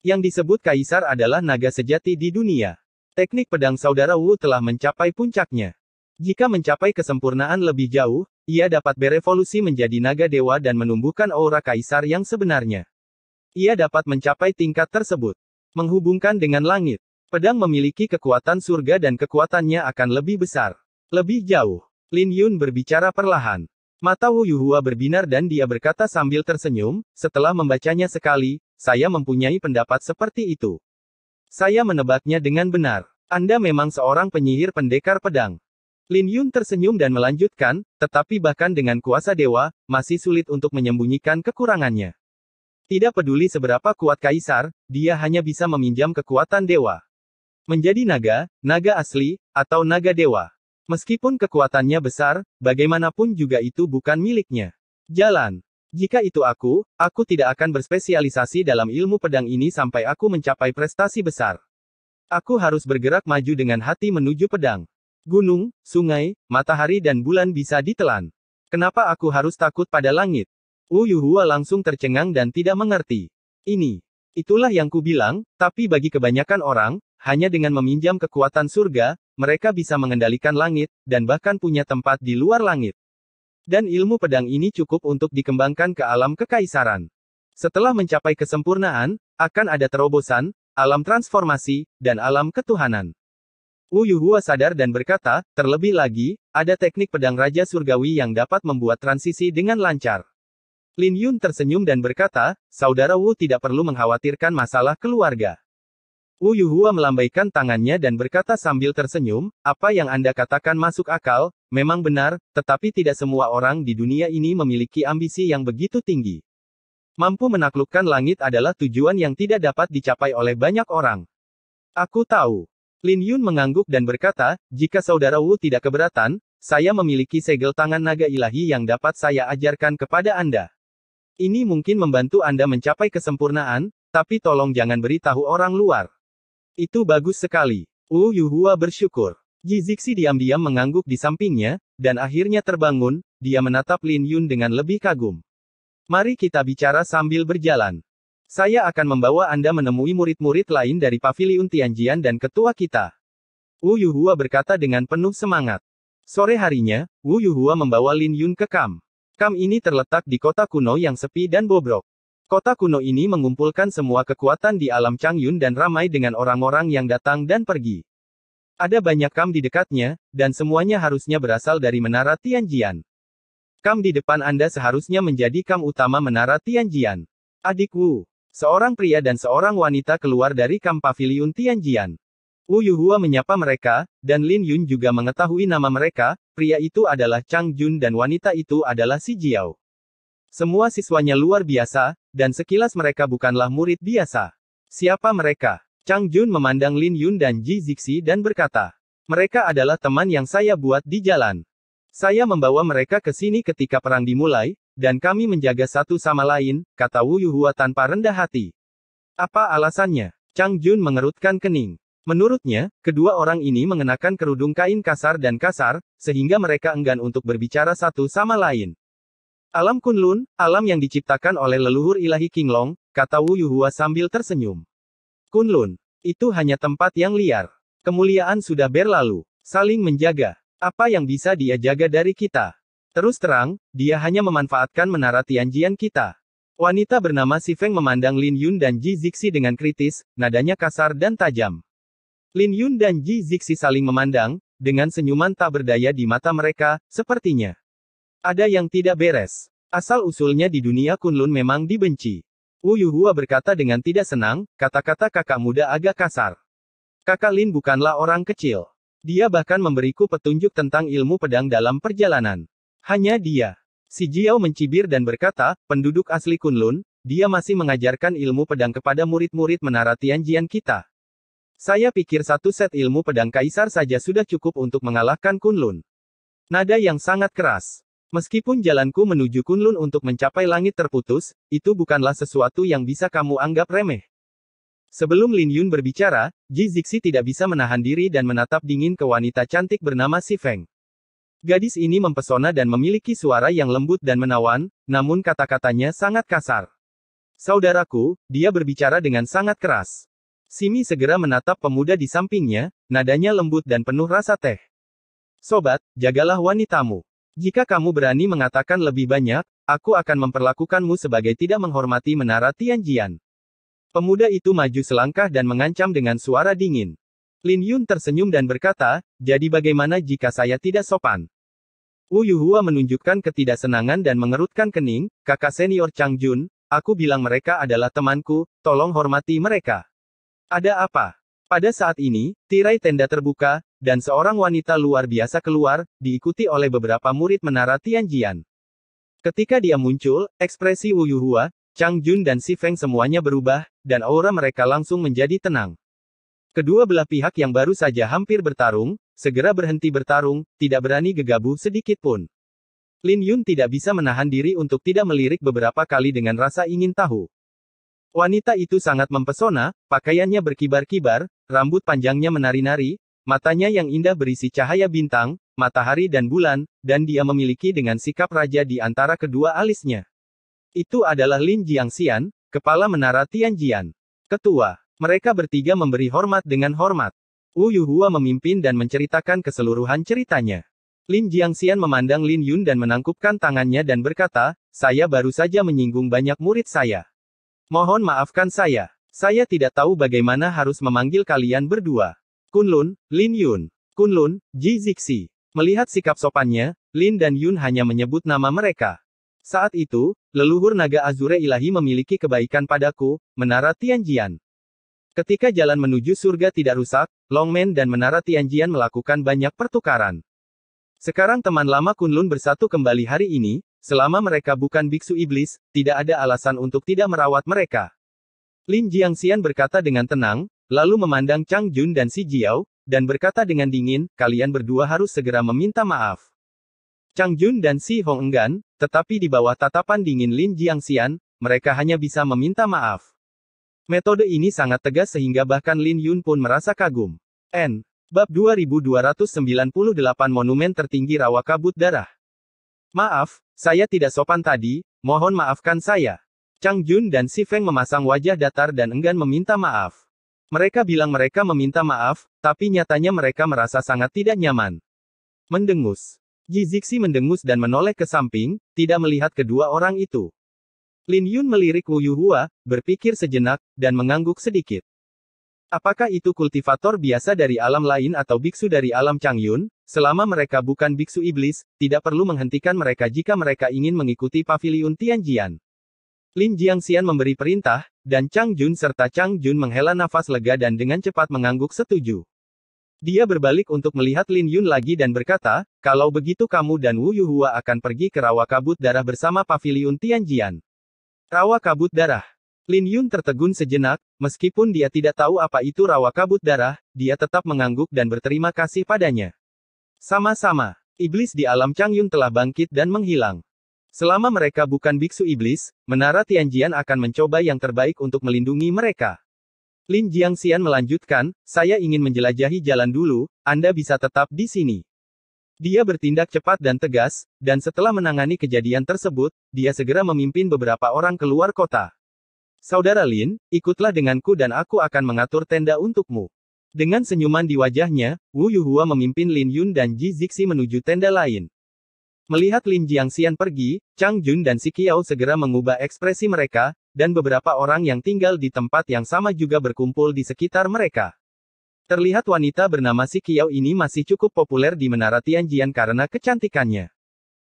Yang disebut kaisar adalah naga sejati di dunia. Teknik pedang saudara Wu telah mencapai puncaknya. Jika mencapai kesempurnaan lebih jauh, ia dapat berevolusi menjadi naga dewa dan menumbuhkan aura kaisar yang sebenarnya. Ia dapat mencapai tingkat tersebut. Menghubungkan dengan langit. Pedang memiliki kekuatan surga dan kekuatannya akan lebih besar. Lebih jauh. Lin Yun berbicara perlahan. Mata Wu Yuhua berbinar dan dia berkata sambil tersenyum, setelah membacanya sekali, saya mempunyai pendapat seperti itu. Saya menebaknya dengan benar. Anda memang seorang penyihir pendekar pedang. Lin Yun tersenyum dan melanjutkan, tetapi bahkan dengan kuasa dewa, masih sulit untuk menyembunyikan kekurangannya. Tidak peduli seberapa kuat kaisar, dia hanya bisa meminjam kekuatan dewa. Menjadi naga, naga asli, atau naga dewa. Meskipun kekuatannya besar, bagaimanapun juga itu bukan miliknya. Jalan. Jika itu aku tidak akan berspesialisasi dalam ilmu pedang ini sampai aku mencapai prestasi besar. Aku harus bergerak maju dengan hati menuju pedang. Gunung, sungai, matahari dan bulan bisa ditelan. Kenapa aku harus takut pada langit? Wu Yuhua langsung tercengang dan tidak mengerti. Itulah yang ku bilang, tapi bagi kebanyakan orang, hanya dengan meminjam kekuatan surga, mereka bisa mengendalikan langit, dan bahkan punya tempat di luar langit. Dan ilmu pedang ini cukup untuk dikembangkan ke alam kekaisaran. Setelah mencapai kesempurnaan, akan ada terobosan, alam transformasi, dan alam ketuhanan. Wu Yuhua sadar dan berkata, terlebih lagi, ada teknik pedang Raja Surgawi yang dapat membuat transisi dengan lancar. Lin Yun tersenyum dan berkata, saudara Wu tidak perlu mengkhawatirkan masalah keluarga. Wu Yuhua melambaikan tangannya dan berkata sambil tersenyum, apa yang Anda katakan masuk akal, memang benar, tetapi tidak semua orang di dunia ini memiliki ambisi yang begitu tinggi. Mampu menaklukkan langit adalah tujuan yang tidak dapat dicapai oleh banyak orang. Aku tahu. Lin Yun mengangguk dan berkata, jika saudara Wu tidak keberatan, saya memiliki segel tangan naga ilahi yang dapat saya ajarkan kepada Anda. Ini mungkin membantu Anda mencapai kesempurnaan, tapi tolong jangan beritahu orang luar. Itu bagus sekali. Wu Yuhua bersyukur. Ji Zixi diam-diam mengangguk di sampingnya, dan akhirnya terbangun, dia menatap Lin Yun dengan lebih kagum. Mari kita bicara sambil berjalan. Saya akan membawa Anda menemui murid-murid lain dari Paviliun Tianjian dan ketua kita. Wu Yuhua berkata dengan penuh semangat. Sore harinya, Wu Yuhua membawa Lin Yun ke kamp. Kamp ini terletak di kota kuno yang sepi dan bobrok. Kota kuno ini mengumpulkan semua kekuatan di alam Changyun dan ramai dengan orang-orang yang datang dan pergi. Ada banyak kamp di dekatnya, dan semuanya harusnya berasal dari Menara Tianjian. Kamp di depan Anda seharusnya menjadi kamp utama Menara Tianjian. Adik Wu. Seorang pria dan seorang wanita keluar dari kamp Paviliun Tianjian. Wu Yuhua menyapa mereka, dan Lin Yun juga mengetahui nama mereka, pria itu adalah Chang Jun dan wanita itu adalah Si Jiao. Semua siswanya luar biasa, dan sekilas mereka bukanlah murid biasa. Siapa mereka? Chang Jun memandang Lin Yun dan Ji Zixi dan berkata, mereka adalah teman yang saya buat di jalan. Saya membawa mereka ke sini ketika perang dimulai, dan kami menjaga satu sama lain, kata Wu Yuhua tanpa rendah hati. Apa alasannya? Chang Jun mengerutkan kening. Menurutnya, kedua orang ini mengenakan kerudung kain kasar dan kasar, sehingga mereka enggan untuk berbicara satu sama lain. Alam Kunlun, alam yang diciptakan oleh leluhur ilahi Qinglong, kata Wu Yuhua sambil tersenyum. Kunlun, itu hanya tempat yang liar. Kemuliaan sudah berlalu. Saling menjaga. Apa yang bisa dia jaga dari kita? Terus terang, dia hanya memanfaatkan menara Tianjian kita. Wanita bernama Si Feng memandang Lin Yun dan Ji Zixi dengan kritis, nadanya kasar dan tajam. Lin Yun dan Ji Zixi saling memandang, dengan senyuman tak berdaya di mata mereka, sepertinya ada yang tidak beres. Asal-usulnya di dunia Kunlun memang dibenci. Wu Yuhua berkata dengan tidak senang, kata-kata kakak muda agak kasar. Kakak Lin bukanlah orang kecil. Dia bahkan memberiku petunjuk tentang ilmu pedang dalam perjalanan. Hanya dia. Si Jiao mencibir dan berkata, penduduk asli Kunlun, dia masih mengajarkan ilmu pedang kepada murid-murid Menara Tianjian kita. Saya pikir satu set ilmu pedang kaisar saja sudah cukup untuk mengalahkan Kunlun. Nada yang sangat keras. Meskipun jalanku menuju Kunlun untuk mencapai langit terputus, itu bukanlah sesuatu yang bisa kamu anggap remeh. Sebelum Lin Yun berbicara, Ji Zixi tidak bisa menahan diri dan menatap dingin ke wanita cantik bernama Si Feng. Gadis ini mempesona dan memiliki suara yang lembut dan menawan, namun kata-katanya sangat kasar. Saudaraku, dia berbicara dengan sangat keras. Simi segera menatap pemuda di sampingnya, nadanya lembut dan penuh rasa teh. Sobat, jagalah wanitamu. Jika kamu berani mengatakan lebih banyak, aku akan memperlakukanmu sebagai tidak menghormati menara Tianjian. Pemuda itu maju selangkah dan mengancam dengan suara dingin. Lin Yun tersenyum dan berkata, jadi bagaimana jika saya tidak sopan? Wu Yuhua menunjukkan ketidaksenangan dan mengerutkan kening, kakak senior Chang Jun, aku bilang mereka adalah temanku, tolong hormati mereka. Ada apa? Pada saat ini, tirai tenda terbuka, dan seorang wanita luar biasa keluar, diikuti oleh beberapa murid menara Tianjian. Ketika dia muncul, ekspresi Wu Yuhua, Chang Jun dan Si Feng semuanya berubah, dan aura mereka langsung menjadi tenang. Kedua belah pihak yang baru saja hampir bertarung, segera berhenti bertarung, tidak berani gegabah sedikit pun. Lin Yun tidak bisa menahan diri untuk tidak melirik beberapa kali dengan rasa ingin tahu. Wanita itu sangat mempesona, pakaiannya berkibar-kibar, rambut panjangnya menari-nari, matanya yang indah berisi cahaya bintang, matahari dan bulan, dan dia memiliki dengan sikap raja di antara kedua alisnya. Itu adalah Lin Jiangxian, kepala menara Tianjian. Ketua. Mereka bertiga memberi hormat dengan hormat. Wu Yuhua memimpin dan menceritakan keseluruhan ceritanya. Lin Jiangxian memandang Lin Yun dan menangkupkan tangannya dan berkata, saya baru saja menyinggung banyak murid saya. Mohon maafkan saya. Saya tidak tahu bagaimana harus memanggil kalian berdua. Kunlun, Lin Yun. Kunlun, Ji Zixi. Melihat sikap sopannya, Lin dan Yun hanya menyebut nama mereka. Saat itu, leluhur naga Azure ilahi memiliki kebaikan padaku, menara Tianjian. Ketika jalan menuju surga tidak rusak, Longmen dan menara Tianjian melakukan banyak pertukaran. Sekarang teman lama Kunlun bersatu kembali hari ini, selama mereka bukan biksu iblis, tidak ada alasan untuk tidak merawat mereka. Lin Jiangxian berkata dengan tenang, lalu memandang Chang Jun dan Si Jiao, dan berkata dengan dingin, kalian berdua harus segera meminta maaf. Chang Jun dan Si Hong enggan, tetapi di bawah tatapan dingin Lin Jiangxian, mereka hanya bisa meminta maaf. Metode ini sangat tegas sehingga bahkan Lin Yun pun merasa kagum. N. Bab 2298 Monumen Tertinggi Rawa Kabut Darah. Maaf, saya tidak sopan tadi, mohon maafkan saya. Chang Jun dan Si Feng memasang wajah datar dan enggan meminta maaf. Mereka bilang mereka meminta maaf, tapi nyatanya mereka merasa sangat tidak nyaman. Mendengus. Ji Zixi mendengus dan menoleh ke samping, tidak melihat kedua orang itu. Lin Yun melirik Wu Yuhua, berpikir sejenak, dan mengangguk sedikit. Apakah itu kultivator biasa dari alam lain atau biksu dari alam Changyun? Selama mereka bukan biksu iblis, tidak perlu menghentikan mereka jika mereka ingin mengikuti paviliun Tianjian. Lin Jiangxian memberi perintah, dan Chang Jun serta Chang Jun menghela nafas lega dan dengan cepat mengangguk setuju. Dia berbalik untuk melihat Lin Yun lagi dan berkata, kalau begitu kamu dan Wu Yuhua akan pergi ke Rawa Kabut Darah bersama paviliun Tianjian. Rawa Kabut Darah. Lin Yun tertegun sejenak, meskipun dia tidak tahu apa itu Rawa Kabut Darah, dia tetap mengangguk dan berterima kasih padanya. Sama-sama, iblis di alam Changyun telah bangkit dan menghilang. Selama mereka bukan biksu iblis, menara Tianjian akan mencoba yang terbaik untuk melindungi mereka. Lin Jiangxian melanjutkan, saya ingin menjelajahi jalan dulu, Anda bisa tetap di sini. Dia bertindak cepat dan tegas, dan setelah menangani kejadian tersebut, dia segera memimpin beberapa orang keluar kota. Saudara Lin, ikutlah denganku dan aku akan mengatur tenda untukmu. Dengan senyuman di wajahnya, Wu Yuhua memimpin Lin Yun dan Ji Zixi menuju tenda lain. Melihat Lin Jiangxian pergi, Chang Jun dan Si Qiao segera mengubah ekspresi mereka, dan beberapa orang yang tinggal di tempat yang sama juga berkumpul di sekitar mereka. Terlihat wanita bernama Si Qiao ini masih cukup populer di menara Tianjian karena kecantikannya.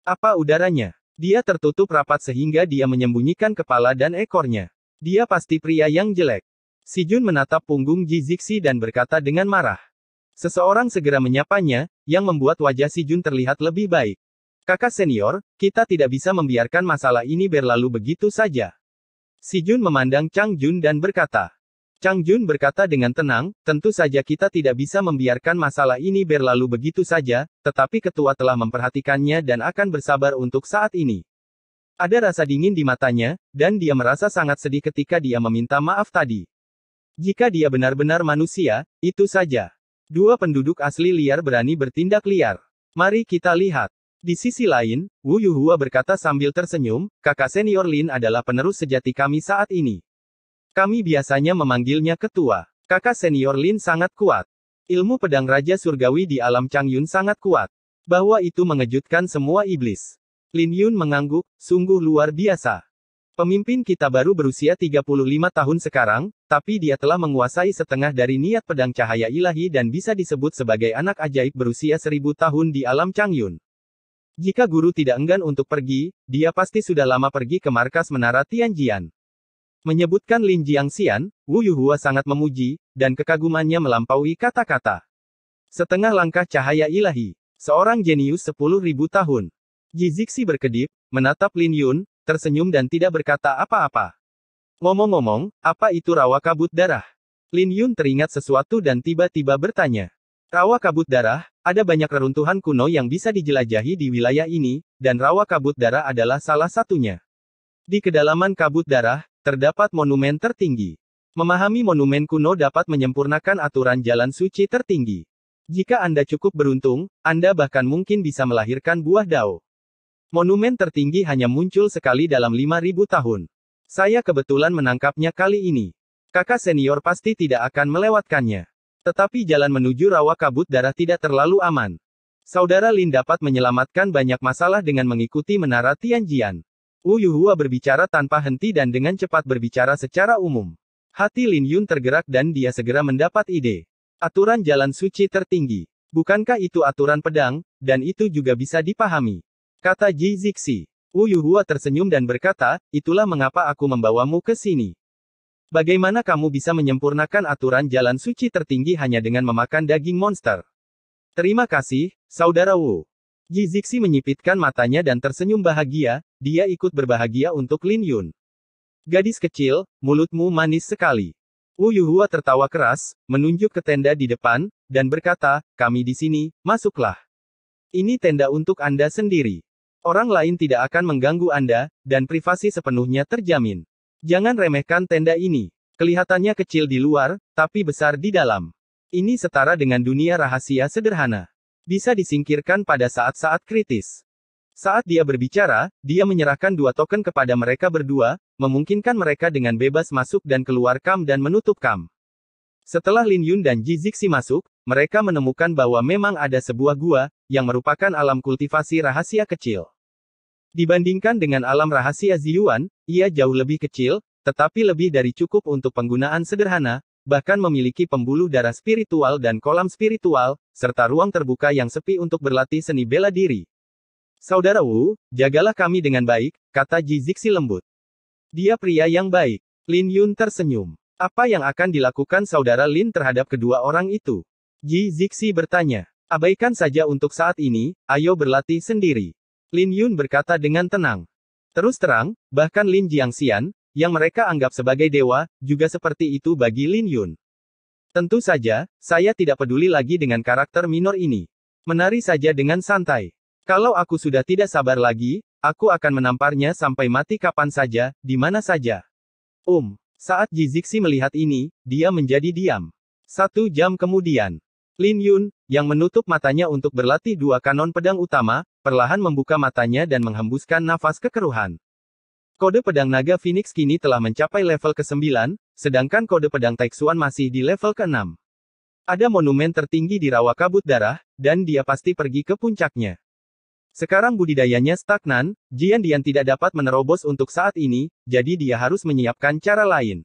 Apa udaranya? Dia tertutup rapat sehingga dia menyembunyikan kepala dan ekornya. Dia pasti pria yang jelek. Si Jun menatap punggung Ji Zixi dan berkata dengan marah. Seseorang segera menyapanya, yang membuat wajah Si Jun terlihat lebih baik. Kakak senior, kita tidak bisa membiarkan masalah ini berlalu begitu saja. Si Jun memandang Chang Jun dan berkata. Chang Jun berkata dengan tenang, tentu saja kita tidak bisa membiarkan masalah ini berlalu begitu saja, tetapi ketua telah memperhatikannya dan akan bersabar untuk saat ini. Ada rasa dingin di matanya, dan dia merasa sangat sedih ketika dia meminta maaf tadi. Jika dia benar-benar manusia, itu saja. Dua penduduk asli liar berani bertindak liar. Mari kita lihat. Di sisi lain, Wu Yuhua berkata sambil tersenyum, kakak senior Lin adalah penerus sejati kami saat ini. Kami biasanya memanggilnya ketua. Kakak senior Lin sangat kuat. Ilmu pedang Raja Surgawi di alam Changyun sangat kuat. Bahwa itu mengejutkan semua iblis. Lin Yun mengangguk, sungguh luar biasa. Pemimpin kita baru berusia 35 tahun sekarang, tapi dia telah menguasai setengah dari niat pedang cahaya ilahi dan bisa disebut sebagai anak ajaib berusia 1000 tahun di alam Changyun. Jika guru tidak enggan untuk pergi, dia pasti sudah lama pergi ke markas menara Tianjian. Menyebutkan Lin Jiangxian, Wu Yuhua sangat memuji, dan kekagumannya melampaui kata-kata. Setengah langkah cahaya ilahi. Seorang jenius 10.000 tahun. Ji Zixi berkedip, menatap Lin Yun, tersenyum dan tidak berkata apa-apa. Ngomong-ngomong, apa itu rawa kabut darah? Lin Yun teringat sesuatu dan tiba-tiba bertanya. Rawa kabut darah, ada banyak reruntuhan kuno yang bisa dijelajahi di wilayah ini, dan rawa kabut darah adalah salah satunya. Di kedalaman kabut darah, terdapat monumen tertinggi. Memahami monumen kuno dapat menyempurnakan aturan jalan suci tertinggi. Jika Anda cukup beruntung, Anda bahkan mungkin bisa melahirkan buah dao. Monumen tertinggi hanya muncul sekali dalam 5.000 tahun. Saya kebetulan menangkapnya kali ini. Kakak senior pasti tidak akan melewatkannya. Tetapi jalan menuju rawa kabut darah tidak terlalu aman. Saudara Lin dapat menyelamatkan banyak masalah dengan mengikuti menara Tianjian. Wu Yuhua berbicara tanpa henti dan dengan cepat berbicara secara umum. Hati Lin Yun tergerak dan dia segera mendapat ide. Aturan jalan suci tertinggi. Bukankah itu aturan pedang, dan itu juga bisa dipahami? Kata Ji Zixi. Wu Yuhua tersenyum dan berkata, itulah mengapa aku membawamu ke sini. Bagaimana kamu bisa menyempurnakan aturan jalan suci tertinggi hanya dengan memakan daging monster? Terima kasih, Saudara Wu. Ji Zixi menyipitkan matanya dan tersenyum bahagia, dia ikut berbahagia untuk Lin Yun. Gadis kecil, mulutmu manis sekali. Wu Yuhua tertawa keras, menunjuk ke tenda di depan, dan berkata, kami di sini, masuklah. Ini tenda untuk Anda sendiri. Orang lain tidak akan mengganggu Anda, dan privasi sepenuhnya terjamin. Jangan remehkan tenda ini. Kelihatannya kecil di luar, tapi besar di dalam. Ini setara dengan dunia rahasia sederhana. Bisa disingkirkan pada saat-saat kritis. Saat dia berbicara, dia menyerahkan 2 token kepada mereka berdua, memungkinkan mereka dengan bebas masuk dan keluar kam dan menutup kam. Setelah Lin Yun dan Ji Zixi masuk, mereka menemukan bahwa memang ada sebuah gua, yang merupakan alam kultivasi rahasia kecil. Dibandingkan dengan alam rahasia Ziyuan, ia jauh lebih kecil, tetapi lebih dari cukup untuk penggunaan sederhana, bahkan memiliki pembuluh darah spiritual dan kolam spiritual, serta ruang terbuka yang sepi untuk berlatih seni bela diri. Saudara Wu, jagalah kami dengan baik, kata Ji Zixi lembut. Dia pria yang baik. Lin Yun tersenyum. Apa yang akan dilakukan Saudara Lin terhadap kedua orang itu? Ji Zixi bertanya. Abaikan saja untuk saat ini, ayo berlatih sendiri. Lin Yun berkata dengan tenang. Terus terang, bahkan Lin Jiangxian, yang mereka anggap sebagai dewa, juga seperti itu bagi Lin Yun. Tentu saja, saya tidak peduli lagi dengan karakter minor ini. Menari saja dengan santai. Kalau aku sudah tidak sabar lagi, aku akan menamparnya sampai mati kapan saja, di mana saja. Saat Ji Zixi melihat ini, dia menjadi diam. 1 jam kemudian, Lin Yun, yang menutup matanya untuk berlatih 2 kanon pedang utama, perlahan membuka matanya dan menghembuskan nafas kekeruhan. Kode pedang naga Phoenix kini telah mencapai level ke-9, sedangkan kode pedang Taixuan masih di level ke-6. Ada monumen tertinggi di rawa kabut darah, dan dia pasti pergi ke puncaknya. Sekarang budidayanya stagnan, Jian Dian tidak dapat menerobos untuk saat ini, jadi dia harus menyiapkan cara lain.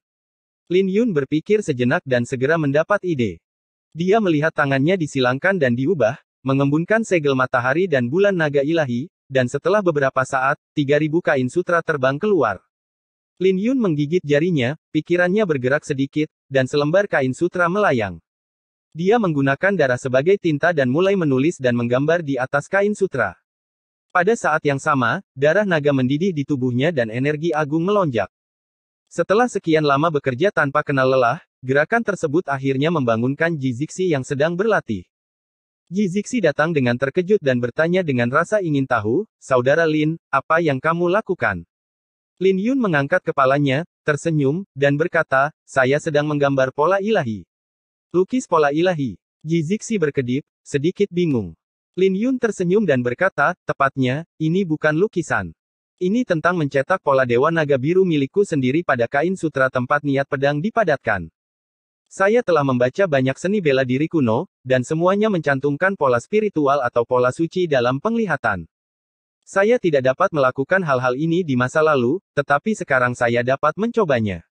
Lin Yun berpikir sejenak dan segera mendapat ide. Dia melihat tangannya disilangkan dan diubah, mengembunkan segel matahari dan bulan naga ilahi, dan setelah beberapa saat, 3.000 kain sutra terbang keluar. Lin Yun menggigit jarinya, pikirannya bergerak sedikit, dan selembar kain sutra melayang. Dia menggunakan darah sebagai tinta dan mulai menulis dan menggambar di atas kain sutra. Pada saat yang sama, darah naga mendidih di tubuhnya dan energi agung melonjak. Setelah sekian lama bekerja tanpa kenal lelah, gerakan tersebut akhirnya membangunkan Ji Zixi yang sedang berlatih. Ji Zixi datang dengan terkejut dan bertanya dengan rasa ingin tahu, Saudara Lin, apa yang kamu lakukan? Lin Yun mengangkat kepalanya, tersenyum, dan berkata, saya sedang menggambar pola ilahi. Lukis pola ilahi. Ji Zixi berkedip, sedikit bingung. Lin Yun tersenyum dan berkata, tepatnya, ini bukan lukisan. Ini tentang mencetak pola Dewa Naga Biru milikku sendiri pada kain sutra tempat niat pedang dipadatkan. Saya telah membaca banyak seni bela diri kuno, dan semuanya mencantumkan pola spiritual atau pola suci dalam penglihatan. Saya tidak dapat melakukan hal-hal ini di masa lalu, tetapi sekarang saya dapat mencobanya.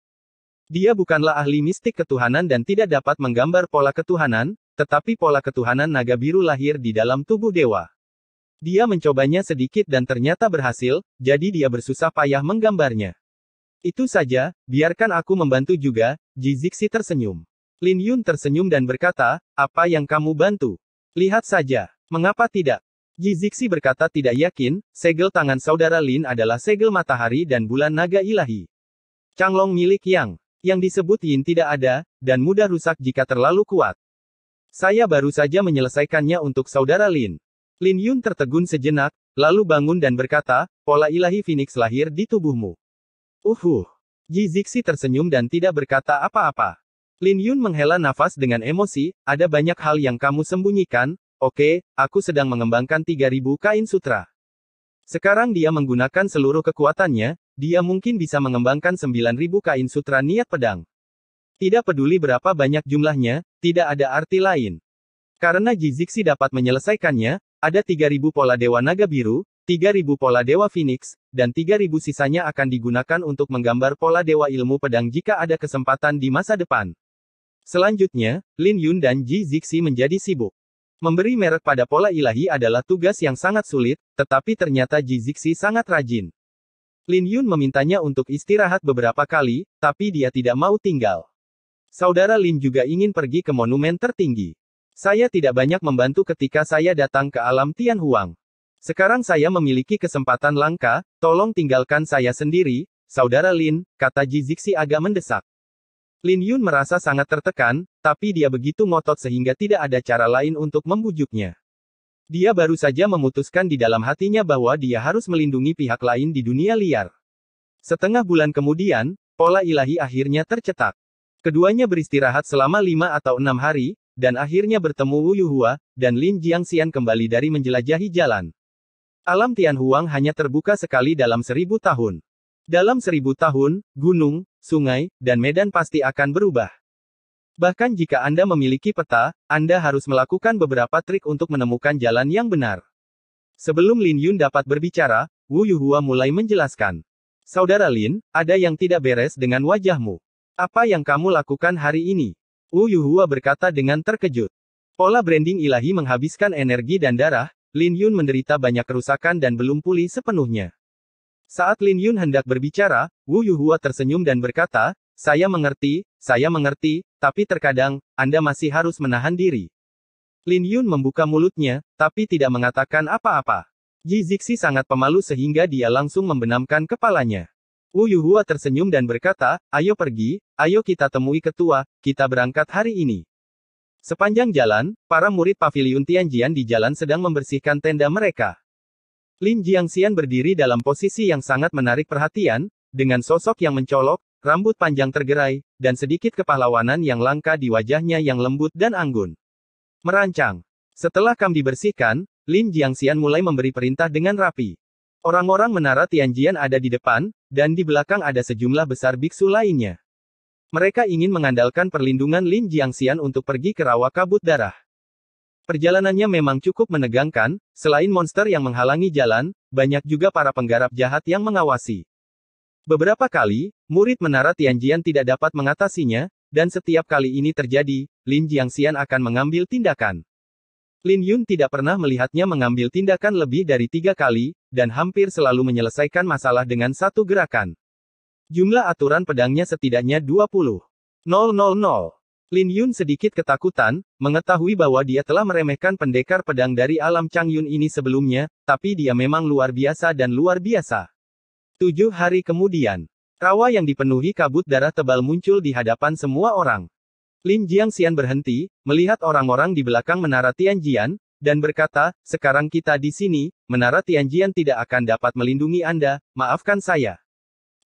Dia bukanlah ahli mistik ketuhanan dan tidak dapat menggambar pola ketuhanan, tetapi pola ketuhanan naga biru lahir di dalam tubuh dewa. Dia mencobanya sedikit dan ternyata berhasil, jadi dia bersusah payah menggambarnya. Itu saja, biarkan aku membantu juga, Ji Zixi tersenyum. Lin Yun tersenyum dan berkata, apa yang kamu bantu? Lihat saja, mengapa tidak? Ji Zixi berkata tidak yakin, segel tangan saudara Lin adalah segel matahari dan bulan naga ilahi. Changlong milik yang disebut Yin tidak ada, dan mudah rusak jika terlalu kuat. Saya baru saja menyelesaikannya untuk saudara Lin. Lin Yun tertegun sejenak, lalu bangun dan berkata, pola ilahi Phoenix lahir di tubuhmu. Ji Zixi tersenyum dan tidak berkata apa-apa. Lin Yun menghela nafas dengan emosi, ada banyak hal yang kamu sembunyikan, oke, aku sedang mengembangkan 3000 kain sutra. Sekarang dia menggunakan seluruh kekuatannya, dia mungkin bisa mengembangkan 9000 kain sutra niat pedang. Tidak peduli berapa banyak jumlahnya, tidak ada arti lain. Karena Ji Zixi dapat menyelesaikannya, ada 3000 pola Dewa Naga Biru, 3000 pola Dewa Phoenix, dan 3000 sisanya akan digunakan untuk menggambar pola Dewa Ilmu Pedang jika ada kesempatan di masa depan. Selanjutnya, Lin Yun dan Ji Zixi menjadi sibuk. Memberi merek pada pola ilahi adalah tugas yang sangat sulit, tetapi ternyata Ji Zixi sangat rajin. Lin Yun memintanya untuk istirahat beberapa kali, tapi dia tidak mau tinggal. Saudara Lin juga ingin pergi ke monumen tertinggi. Saya tidak banyak membantu ketika saya datang ke alam Tianhuang. Sekarang saya memiliki kesempatan langka, tolong tinggalkan saya sendiri, saudara Lin, kata Ji Zixi agak mendesak. Lin Yun merasa sangat tertekan, tapi dia begitu ngotot sehingga tidak ada cara lain untuk membujuknya. Dia baru saja memutuskan di dalam hatinya bahwa dia harus melindungi pihak lain di dunia liar. Setengah bulan kemudian, pola ilahi akhirnya tercetak. Keduanya beristirahat selama 5 atau 6 hari, dan akhirnya bertemu Wu Yuhua, dan Lin Jiangxian kembali dari menjelajahi jalan. Alam Tianhuang hanya terbuka sekali dalam 1000 tahun. Dalam 1000 tahun, gunung, sungai, dan medan pasti akan berubah. Bahkan jika Anda memiliki peta, Anda harus melakukan beberapa trik untuk menemukan jalan yang benar. Sebelum Lin Yun dapat berbicara, Wu Yuhua mulai menjelaskan. Saudara Lin, ada yang tidak beres dengan wajahmu. Apa yang kamu lakukan hari ini? Wu Yuhua berkata dengan terkejut. Pola branding ilahi menghabiskan energi dan darah, Lin Yun menderita banyak kerusakan dan belum pulih sepenuhnya. Saat Lin Yun hendak berbicara, Wu Yuhua tersenyum dan berkata, saya mengerti, tapi terkadang, Anda masih harus menahan diri. Lin Yun membuka mulutnya, tapi tidak mengatakan apa-apa. Ji Zixi sangat pemalu sehingga dia langsung membenamkan kepalanya. Wu Yuhua tersenyum dan berkata, ayo pergi, ayo kita temui ketua, kita berangkat hari ini. Sepanjang jalan, para murid paviliun Tianjian di jalan sedang membersihkan tenda mereka. Lin Jiangxian berdiri dalam posisi yang sangat menarik perhatian, dengan sosok yang mencolok, rambut panjang tergerai, dan sedikit kepahlawanan yang langka di wajahnya yang lembut dan anggun. Merancang. Setelah kam dibersihkan, Lin Jiangxian mulai memberi perintah dengan rapi. Orang-orang menara Tianjian ada di depan, dan di belakang ada sejumlah besar biksu lainnya. Mereka ingin mengandalkan perlindungan Lin Jiangxian untuk pergi ke rawa kabut darah. Perjalanannya memang cukup menegangkan, selain monster yang menghalangi jalan, banyak juga para penggarap jahat yang mengawasi. Beberapa kali, murid menara Tianjian tidak dapat mengatasinya, dan setiap kali ini terjadi, Lin Jiangxian akan mengambil tindakan. Lin Yun tidak pernah melihatnya mengambil tindakan lebih dari 3 kali, dan hampir selalu menyelesaikan masalah dengan satu gerakan. Jumlah aturan pedangnya setidaknya 20.000. Lin Yun sedikit ketakutan, mengetahui bahwa dia telah meremehkan pendekar pedang dari alam Changyun ini sebelumnya, tapi dia memang luar biasa dan luar biasa. 7 hari kemudian, rawa yang dipenuhi kabut darah tebal muncul di hadapan semua orang. Lin Jiangxian berhenti, melihat orang-orang di belakang menara Tianjian, dan berkata, sekarang kita di sini, menara Tianjian tidak akan dapat melindungi Anda, maafkan saya.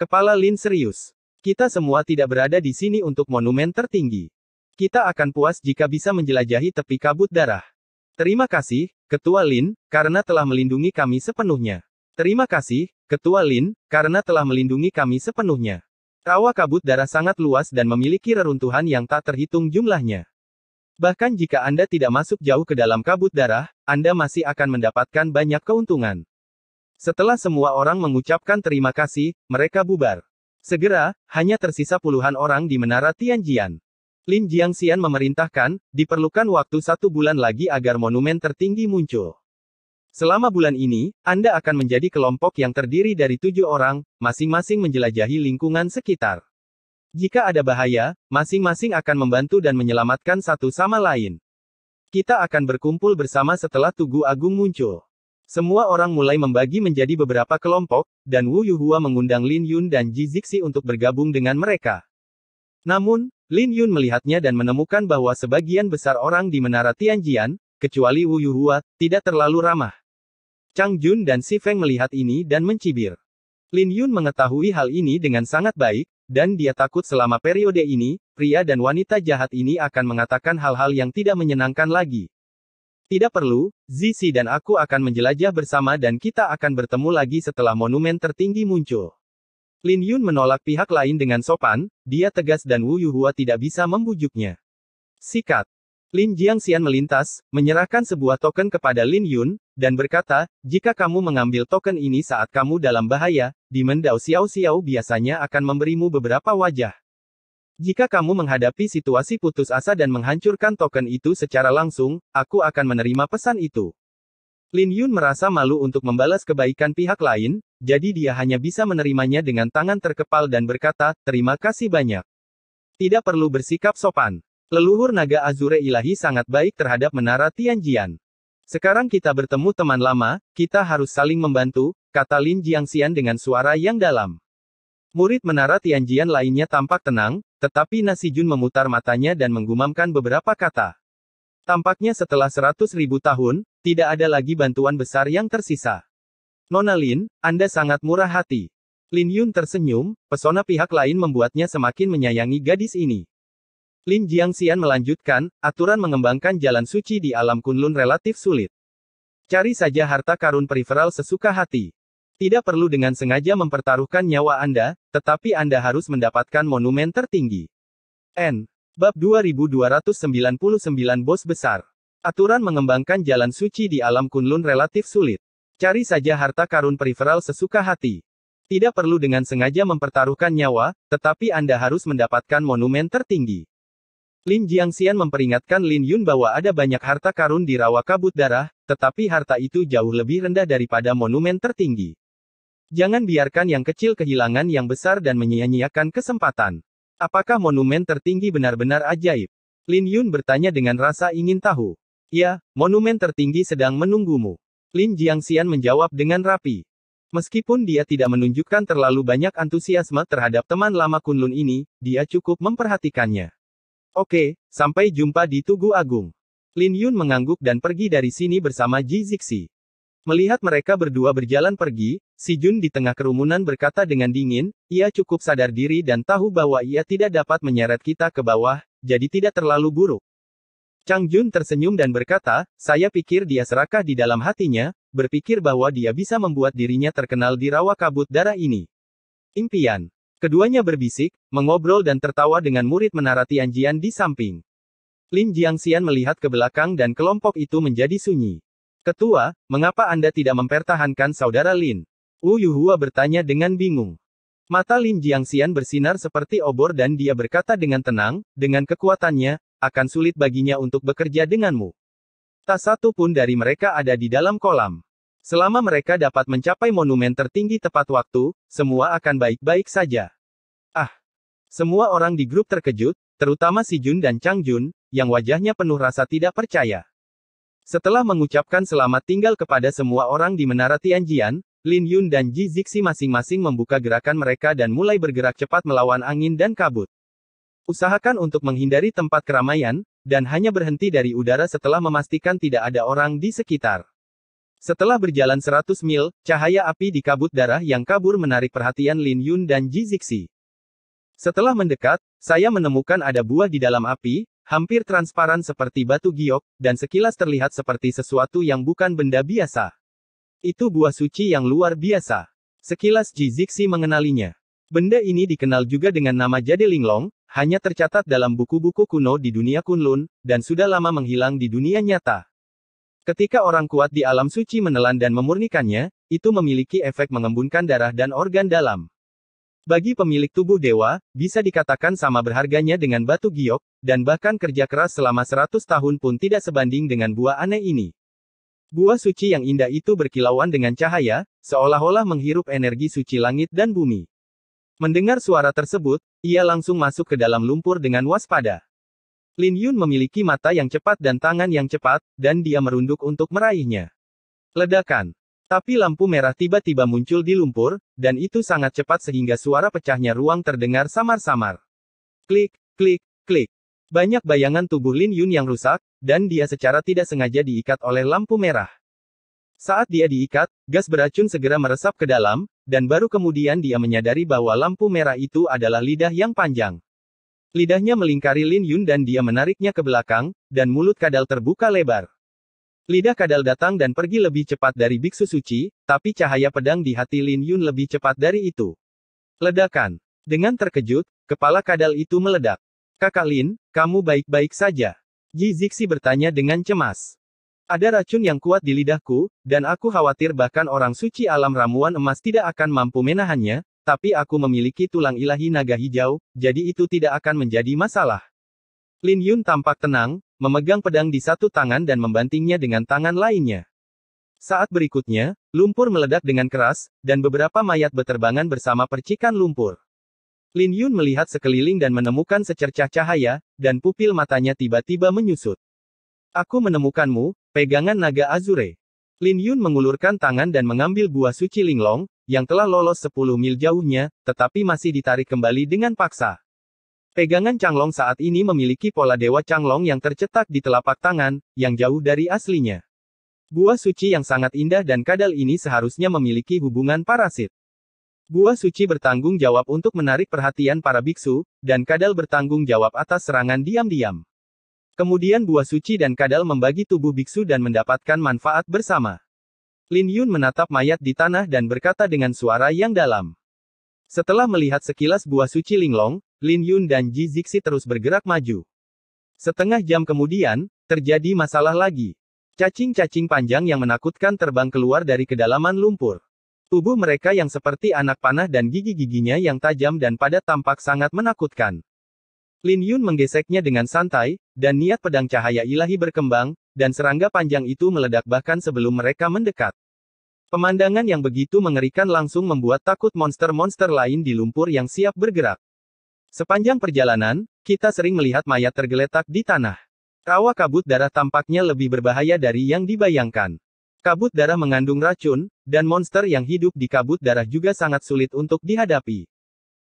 Kepala Lin serius. Kita semua tidak berada di sini untuk monumen tertinggi. Kita akan puas jika bisa menjelajahi tepi kabut darah. Terima kasih, Ketua Lin, karena telah melindungi kami sepenuhnya. Terima kasih, Ketua Lin, karena telah melindungi kami sepenuhnya. Rawa kabut darah sangat luas dan memiliki reruntuhan yang tak terhitung jumlahnya. Bahkan jika Anda tidak masuk jauh ke dalam kabut darah, Anda masih akan mendapatkan banyak keuntungan. Setelah semua orang mengucapkan terima kasih, mereka bubar. Segera, hanya tersisa puluhan orang di Menara Tianjian. Lin Jiangxian memerintahkan, diperlukan waktu 1 bulan lagi agar monumen tertinggi muncul. Selama bulan ini, Anda akan menjadi kelompok yang terdiri dari 7 orang, masing-masing menjelajahi lingkungan sekitar. Jika ada bahaya, masing-masing akan membantu dan menyelamatkan satu sama lain. Kita akan berkumpul bersama setelah Tugu Agung muncul. Semua orang mulai membagi menjadi beberapa kelompok, dan Wu Yuhua mengundang Lin Yun dan Ji Zixi untuk bergabung dengan mereka. Namun, Lin Yun melihatnya dan menemukan bahwa sebagian besar orang di Menara Tianjian, kecuali Wu Yuhua, tidak terlalu ramah. Chang Jun dan Si Feng melihat ini dan mencibir. Lin Yun mengetahui hal ini dengan sangat baik, dan dia takut selama periode ini, pria dan wanita jahat ini akan mengatakan hal-hal yang tidak menyenangkan lagi. Tidak perlu, Zizi dan aku akan menjelajah bersama dan kita akan bertemu lagi setelah monumen tertinggi muncul. Lin Yun menolak pihak lain dengan sopan, dia tegas dan Wu Yuhua tidak bisa membujuknya. Sikat. Lin Jiangxian melintas, menyerahkan sebuah token kepada Lin Yun, dan berkata, jika kamu mengambil token ini saat kamu dalam bahaya, Demon Dao Xiao Xiao biasanya akan memberimu beberapa wajah. Jika kamu menghadapi situasi putus asa dan menghancurkan token itu secara langsung, aku akan menerima pesan itu. Lin Yun merasa malu untuk membalas kebaikan pihak lain, jadi dia hanya bisa menerimanya dengan tangan terkepal dan berkata, terima kasih banyak. Tidak perlu bersikap sopan. Leluhur naga Azure ilahi sangat baik terhadap Menara Tianjian. Sekarang kita bertemu teman lama, kita harus saling membantu, kata Lin Jiangxian dengan suara yang dalam. Murid Menara Tianjian lainnya tampak tenang, tetapi Nasi Jun memutar matanya dan menggumamkan beberapa kata. Tampaknya setelah 100.000 tahun, tidak ada lagi bantuan besar yang tersisa. Nona Lin, Anda sangat murah hati. Lin Yun tersenyum, pesona pihak lain membuatnya semakin menyayangi gadis ini. Lin Jiangxian melanjutkan, aturan mengembangkan jalan suci di alam Kunlun relatif sulit. Cari saja harta karun periferal sesuka hati. Tidak perlu dengan sengaja mempertaruhkan nyawa Anda, tetapi Anda harus mendapatkan monumen tertinggi. Bab 2299 Bos Besar. Aturan mengembangkan jalan suci di alam Kunlun relatif sulit. Cari saja harta karun periferal sesuka hati. Tidak perlu dengan sengaja mempertaruhkan nyawa, tetapi Anda harus mendapatkan monumen tertinggi. Lin Jiangxian memperingatkan Lin Yun bahwa ada banyak harta karun di rawa kabut darah, tetapi harta itu jauh lebih rendah daripada monumen tertinggi. Jangan biarkan yang kecil kehilangan yang besar dan menyia-nyiakan kesempatan. Apakah monumen tertinggi benar-benar ajaib? Lin Yun bertanya dengan rasa ingin tahu. Ya, monumen tertinggi sedang menunggumu. Lin Jiangxian menjawab dengan rapi. Meskipun dia tidak menunjukkan terlalu banyak antusiasme terhadap teman lama Kunlun ini, dia cukup memperhatikannya. Oke, sampai jumpa di Tugu Agung. Lin Yun mengangguk dan pergi dari sini bersama Ji Zixi. Melihat mereka berdua berjalan pergi, Si Jun di tengah kerumunan berkata dengan dingin, ia cukup sadar diri dan tahu bahwa ia tidak dapat menyeret kita ke bawah, jadi tidak terlalu buruk. Chang Jun tersenyum dan berkata, saya pikir dia serakah di dalam hatinya, berpikir bahwa dia bisa membuat dirinya terkenal di rawa kabut darah ini. Impian. Keduanya berbisik, mengobrol dan tertawa dengan murid Menara Tianjian di samping. Lin Jiangxian melihat ke belakang dan kelompok itu menjadi sunyi. Ketua, mengapa Anda tidak mempertahankan saudara Lin? Wu Yuhua bertanya dengan bingung. Mata Lin Jiangxian bersinar seperti obor dan dia berkata dengan tenang, dengan kekuatannya, akan sulit baginya untuk bekerja denganmu. Tak satu pun dari mereka ada di dalam kolam. Selama mereka dapat mencapai monumen tertinggi tepat waktu, semua akan baik-baik saja. Ah! Semua orang di grup terkejut, terutama Si Jun dan Chang Jun, yang wajahnya penuh rasa tidak percaya. Setelah mengucapkan selamat tinggal kepada semua orang di Menara Tianjian, Lin Yun dan Ji Zixi masing-masing membuka gerakan mereka dan mulai bergerak cepat melawan angin dan kabut. Usahakan untuk menghindari tempat keramaian, dan hanya berhenti dari udara setelah memastikan tidak ada orang di sekitar. Setelah berjalan 100 mil, cahaya api di kabut darah yang kabur menarik perhatian Lin Yun dan Ji Zixi. Setelah mendekat, saya menemukan ada buah di dalam api, hampir transparan seperti batu giok, dan sekilas terlihat seperti sesuatu yang bukan benda biasa. Itu buah suci yang luar biasa. Sekilas Ji Zixi mengenalinya. Benda ini dikenal juga dengan nama Jade Linglong, hanya tercatat dalam buku-buku kuno di dunia Kunlun, dan sudah lama menghilang di dunia nyata. Ketika orang kuat di alam suci menelan dan memurnikannya, itu memiliki efek mengembunkan darah dan organ dalam. Bagi pemilik tubuh dewa, bisa dikatakan sama berharganya dengan batu giok, dan bahkan kerja keras selama 100 tahun pun tidak sebanding dengan buah aneh ini. Buah suci yang indah itu berkilauan dengan cahaya, seolah-olah menghirup energi suci langit dan bumi. Mendengar suara tersebut, ia langsung masuk ke dalam lumpur dengan waspada. Lin Yun memiliki mata yang cepat dan tangan yang cepat, dan dia merunduk untuk meraihnya. Ledakan. Tapi lampu merah tiba-tiba muncul di lumpur, dan itu sangat cepat sehingga suara pecahnya ruang terdengar samar-samar. Klik, klik, klik. Banyak bayangan tubuh Lin Yun yang rusak, dan dia secara tidak sengaja diikat oleh lampu merah. Saat dia diikat, gas beracun segera meresap ke dalam, dan baru kemudian dia menyadari bahwa lampu merah itu adalah lidah yang panjang. Lidahnya melingkari Lin Yun dan dia menariknya ke belakang, dan mulut kadal terbuka lebar. Lidah kadal datang dan pergi lebih cepat dari biksu suci, tapi cahaya pedang di hati Lin Yun lebih cepat dari itu. Ledakan. Dengan terkejut, kepala kadal itu meledak. Kakak Lin, kamu baik-baik saja? Ji Zixi bertanya dengan cemas. Ada racun yang kuat di lidahku, dan aku khawatir bahkan orang suci alam ramuan emas tidak akan mampu menahannya. Tapi aku memiliki tulang ilahi naga hijau, jadi itu tidak akan menjadi masalah. Lin Yun tampak tenang, memegang pedang di satu tangan dan membantingnya dengan tangan lainnya. Saat berikutnya, lumpur meledak dengan keras, dan beberapa mayat beterbangan bersama percikan lumpur. Lin Yun melihat sekeliling dan menemukan secercah cahaya, dan pupil matanya tiba-tiba menyusut. Aku menemukanmu, pegangan naga Azure. Lin Yun mengulurkan tangan dan mengambil buah suci Linglong, yang telah lolos 10 mil jauhnya, tetapi masih ditarik kembali dengan paksa. Pegangan Changlong saat ini memiliki pola dewa Changlong yang tercetak di telapak tangan, yang jauh dari aslinya. Buah suci yang sangat indah dan kadal ini seharusnya memiliki hubungan parasit. Buah suci bertanggung jawab untuk menarik perhatian para biksu, dan kadal bertanggung jawab atas serangan diam-diam. Kemudian buah suci dan kadal membagi tubuh biksu dan mendapatkan manfaat bersama. Lin Yun menatap mayat di tanah dan berkata dengan suara yang dalam. Setelah melihat sekilas buah suci Linglong, Lin Yun dan Ji Zixi terus bergerak maju. Setengah jam kemudian, terjadi masalah lagi. Cacing-cacing panjang yang menakutkan terbang keluar dari kedalaman lumpur. Tubuh mereka yang seperti anak panah dan gigi-giginya yang tajam dan padat tampak sangat menakutkan. Lin Yun menggeseknya dengan santai, dan niat pedang cahaya ilahi berkembang, dan serangga panjang itu meledak bahkan sebelum mereka mendekat. Pemandangan yang begitu mengerikan langsung membuat takut monster-monster lain di lumpur yang siap bergerak. Sepanjang perjalanan, kita sering melihat mayat tergeletak di tanah. Rawa kabut darah tampaknya lebih berbahaya dari yang dibayangkan. Kabut darah mengandung racun, dan monster yang hidup di kabut darah juga sangat sulit untuk dihadapi.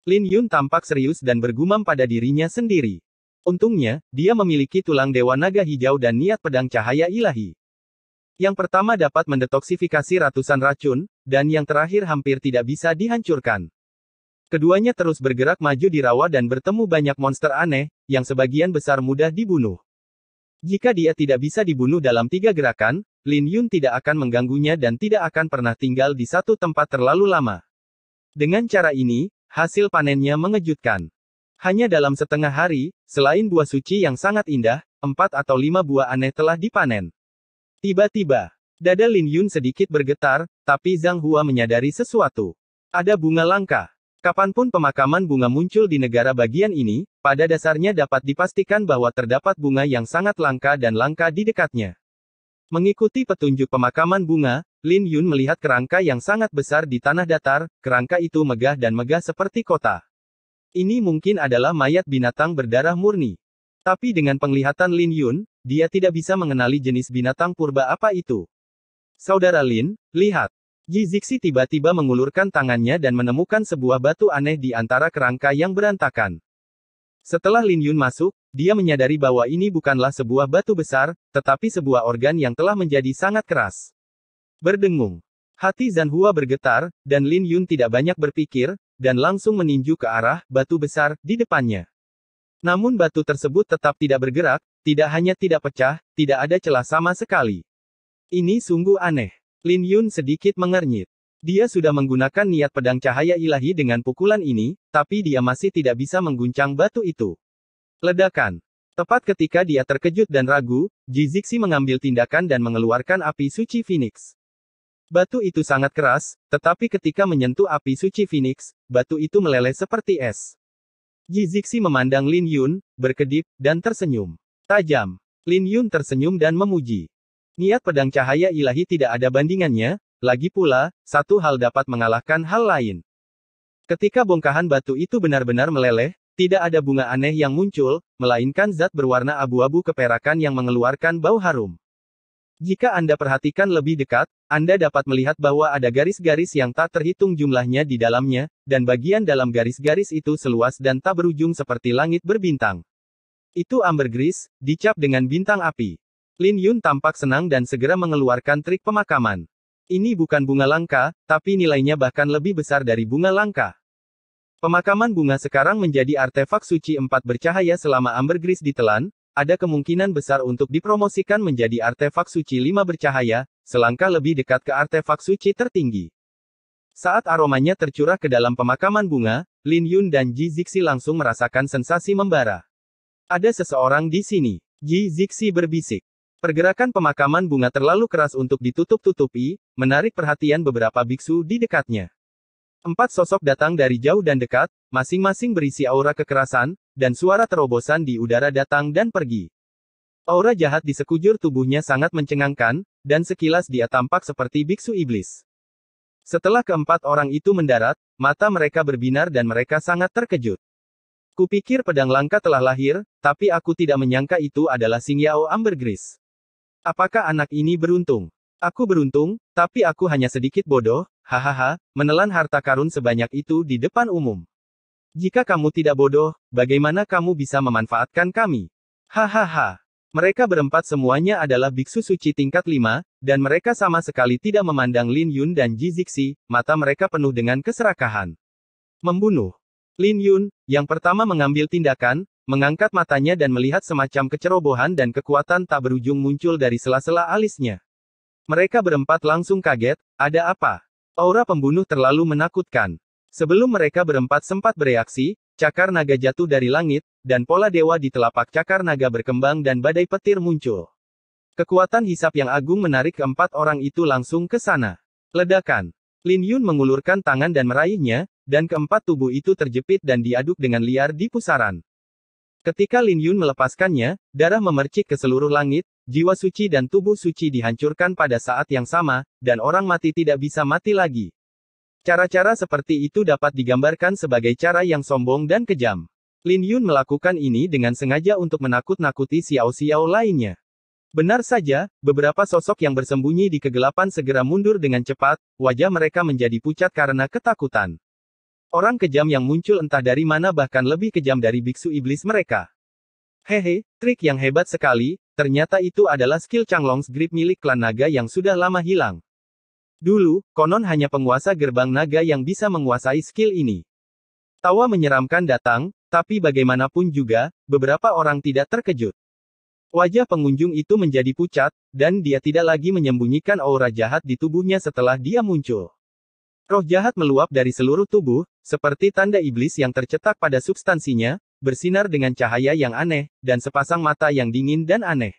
Lin Yun tampak serius dan bergumam pada dirinya sendiri. Untungnya, dia memiliki tulang dewa naga hijau dan niat pedang cahaya ilahi. Yang pertama dapat mendetoksifikasi ratusan racun, dan yang terakhir hampir tidak bisa dihancurkan. Keduanya terus bergerak maju di rawa dan bertemu banyak monster aneh, yang sebagian besar mudah dibunuh. Jika dia tidak bisa dibunuh dalam 3 gerakan, Lin Yun tidak akan mengganggunya dan tidak akan pernah tinggal di satu tempat terlalu lama. Dengan cara ini, hasil panennya mengejutkan. Hanya dalam setengah hari, selain buah suci yang sangat indah, 4 atau 5 buah aneh telah dipanen. Tiba-tiba, dada Lin Yun sedikit bergetar, tapi Zhang Hua menyadari sesuatu. Ada bunga langka. Kapanpun pemakaman bunga muncul di negara bagian ini, pada dasarnya dapat dipastikan bahwa terdapat bunga yang sangat langka dan langka di dekatnya. Mengikuti petunjuk pemakaman bunga, Lin Yun melihat kerangka yang sangat besar di tanah datar, kerangka itu megah dan megah seperti kota. Ini mungkin adalah mayat binatang berdarah murni. Tapi dengan penglihatan Lin Yun, dia tidak bisa mengenali jenis binatang purba apa itu. Saudara Lin, lihat. Ji Zixi tiba-tiba mengulurkan tangannya dan menemukan sebuah batu aneh di antara kerangka yang berantakan. Setelah Lin Yun masuk, dia menyadari bahwa ini bukanlah sebuah batu besar, tetapi sebuah organ yang telah menjadi sangat keras. Berdengung. Hati Zhan Hua bergetar, dan Lin Yun tidak banyak berpikir, dan langsung meninju ke arah batu besar di depannya. Namun batu tersebut tetap tidak bergerak, tidak hanya tidak pecah, tidak ada celah sama sekali. Ini sungguh aneh. Lin Yun sedikit mengernyit. Dia sudah menggunakan niat pedang cahaya ilahi dengan pukulan ini, tapi dia masih tidak bisa mengguncang batu itu. Ledakan. Tepat ketika dia terkejut dan ragu, Ji Zixi mengambil tindakan dan mengeluarkan api suci Phoenix. Batu itu sangat keras, tetapi ketika menyentuh api suci Phoenix, batu itu meleleh seperti es. Ji Zixi memandang Lin Yun, berkedip, dan tersenyum. Tajam. Lin Yun tersenyum dan memuji. Niat pedang cahaya ilahi tidak ada bandingannya, lagi pula, satu hal dapat mengalahkan hal lain. Ketika bongkahan batu itu benar-benar meleleh, tidak ada bunga aneh yang muncul, melainkan zat berwarna abu-abu keperakan yang mengeluarkan bau harum. Jika Anda perhatikan lebih dekat, Anda dapat melihat bahwa ada garis-garis yang tak terhitung jumlahnya di dalamnya, dan bagian dalam garis-garis itu seluas dan tak berujung seperti langit berbintang. Itu ambergris, dicap dengan bintang api. Lin Yun tampak senang dan segera mengeluarkan trik pemakaman. Ini bukan bunga langka, tapi nilainya bahkan lebih besar dari bunga langka. Pemakaman bunga sekarang menjadi artefak suci 4 bercahaya selama ambergris ditelan, ada kemungkinan besar untuk dipromosikan menjadi artefak suci 5 bercahaya, selangkah lebih dekat ke artefak suci tertinggi. Saat aromanya tercurah ke dalam pemakaman bunga, Lin Yun dan Ji Zixi langsung merasakan sensasi membara. Ada seseorang di sini. Ji Zixi berbisik. Pergerakan pemakaman bunga terlalu keras untuk ditutup-tutupi, menarik perhatian beberapa biksu di dekatnya. 4 sosok datang dari jauh dan dekat, masing-masing berisi aura kekerasan, dan suara terobosan di udara datang dan pergi. Aura jahat di sekujur tubuhnya sangat mencengangkan, dan sekilas dia tampak seperti biksu iblis. Setelah keempat orang itu mendarat, mata mereka berbinar dan mereka sangat terkejut. Kupikir pedang langka telah lahir, tapi aku tidak menyangka itu adalah Xingyao Ambergris. Apakah anak ini beruntung? Aku beruntung, tapi aku hanya sedikit bodoh, hahaha, menelan harta karun sebanyak itu di depan umum. Jika kamu tidak bodoh, bagaimana kamu bisa memanfaatkan kami? Hahaha. Mereka berempat semuanya adalah biksu suci tingkat 5, dan mereka sama sekali tidak memandang Lin Yun dan Ji Zixi, mata mereka penuh dengan keserakahan. Membunuh. Lin Yun, yang pertama mengambil tindakan, mengangkat matanya dan melihat semacam kecerobohan dan kekuatan tak berujung muncul dari sela-sela alisnya. Mereka berempat langsung kaget, ada apa? Aura pembunuh terlalu menakutkan. Sebelum mereka berempat sempat bereaksi, cakar naga jatuh dari langit, dan pola dewa di telapak cakar naga berkembang dan badai petir muncul. Kekuatan hisap yang agung menarik keempat orang itu langsung ke sana. Ledakan. Lin Yun mengulurkan tangan dan meraihnya, dan keempat tubuh itu terjepit dan diaduk dengan liar di pusaran. Ketika Lin Yun melepaskannya, darah memercik ke seluruh langit, jiwa suci dan tubuh suci dihancurkan pada saat yang sama, dan orang mati tidak bisa mati lagi. Cara-cara seperti itu dapat digambarkan sebagai cara yang sombong dan kejam. Lin Yun melakukan ini dengan sengaja untuk menakut-nakuti xiao-xiao lainnya. Benar saja, beberapa sosok yang bersembunyi di kegelapan segera mundur dengan cepat, wajah mereka menjadi pucat karena ketakutan. Orang kejam yang muncul entah dari mana bahkan lebih kejam dari biksu iblis mereka. Hehe, trik yang hebat sekali, ternyata itu adalah skill Changlong's Grip milik klan naga yang sudah lama hilang. Dulu, konon hanya penguasa gerbang naga yang bisa menguasai skill ini. Tawa menyeramkan datang, tapi bagaimanapun juga, beberapa orang tidak terkejut. Wajah pengunjung itu menjadi pucat, dan dia tidak lagi menyembunyikan aura jahat di tubuhnya setelah dia muncul. Roh jahat meluap dari seluruh tubuh, seperti tanda iblis yang tercetak pada substansinya, bersinar dengan cahaya yang aneh, dan sepasang mata yang dingin dan aneh.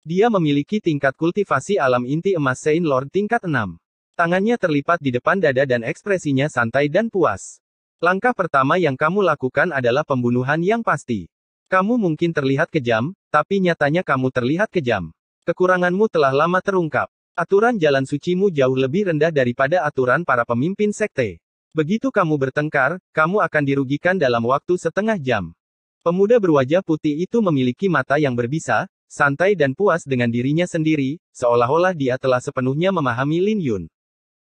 Dia memiliki tingkat kultivasi alam inti emas Saint Lord tingkat 6. Tangannya terlipat di depan dada dan ekspresinya santai dan puas. Langkah pertama yang kamu lakukan adalah pembunuhan yang pasti. Kamu mungkin terlihat kejam, tapi nyatanya kamu terlihat kejam. Kekuranganmu telah lama terungkap. Aturan jalan sucimu jauh lebih rendah daripada aturan para pemimpin sekte. Begitu kamu bertengkar, kamu akan dirugikan dalam waktu setengah jam. Pemuda berwajah putih itu memiliki mata yang berbisa, santai dan puas dengan dirinya sendiri, seolah-olah dia telah sepenuhnya memahami Lin Yun.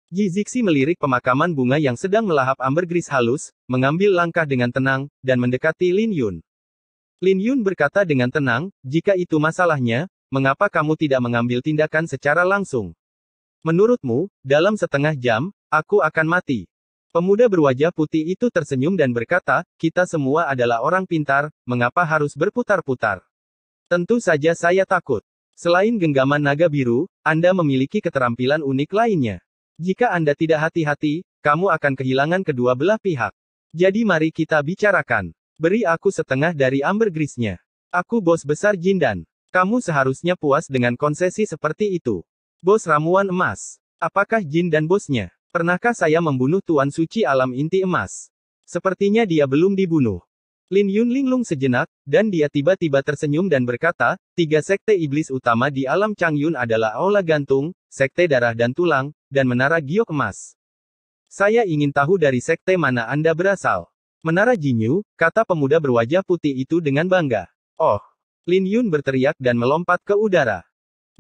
Ji Zixi melirik pemakaman bunga yang sedang melahap ambergris halus, mengambil langkah dengan tenang, dan mendekati Lin Yun. Lin Yun berkata dengan tenang, jika itu masalahnya, mengapa kamu tidak mengambil tindakan secara langsung? Menurutmu, dalam setengah jam, aku akan mati. Pemuda berwajah putih itu tersenyum dan berkata, kita semua adalah orang pintar, mengapa harus berputar-putar? Tentu saja saya takut. Selain genggaman naga biru, Anda memiliki keterampilan unik lainnya. Jika Anda tidak hati-hati, kamu akan kehilangan kedua belah pihak. Jadi mari kita bicarakan. Beri aku setengah dari ambergrisnya. Aku bos besar Jindan. Kamu seharusnya puas dengan konsesi seperti itu. Bos ramuan emas. Apakah Jin dan bosnya? Pernahkah saya membunuh Tuan Suci Alam Inti Emas? Sepertinya dia belum dibunuh. Lin Yun linglung sejenak, dan dia tiba-tiba tersenyum dan berkata, 3 sekte iblis utama di alam Changyun adalah Aula Gantung, Sekte Darah dan Tulang, dan Menara Giok Emas. Saya ingin tahu dari sekte mana Anda berasal. Menara Jinyu, kata pemuda berwajah putih itu dengan bangga. Oh! Lin Yun berteriak dan melompat ke udara.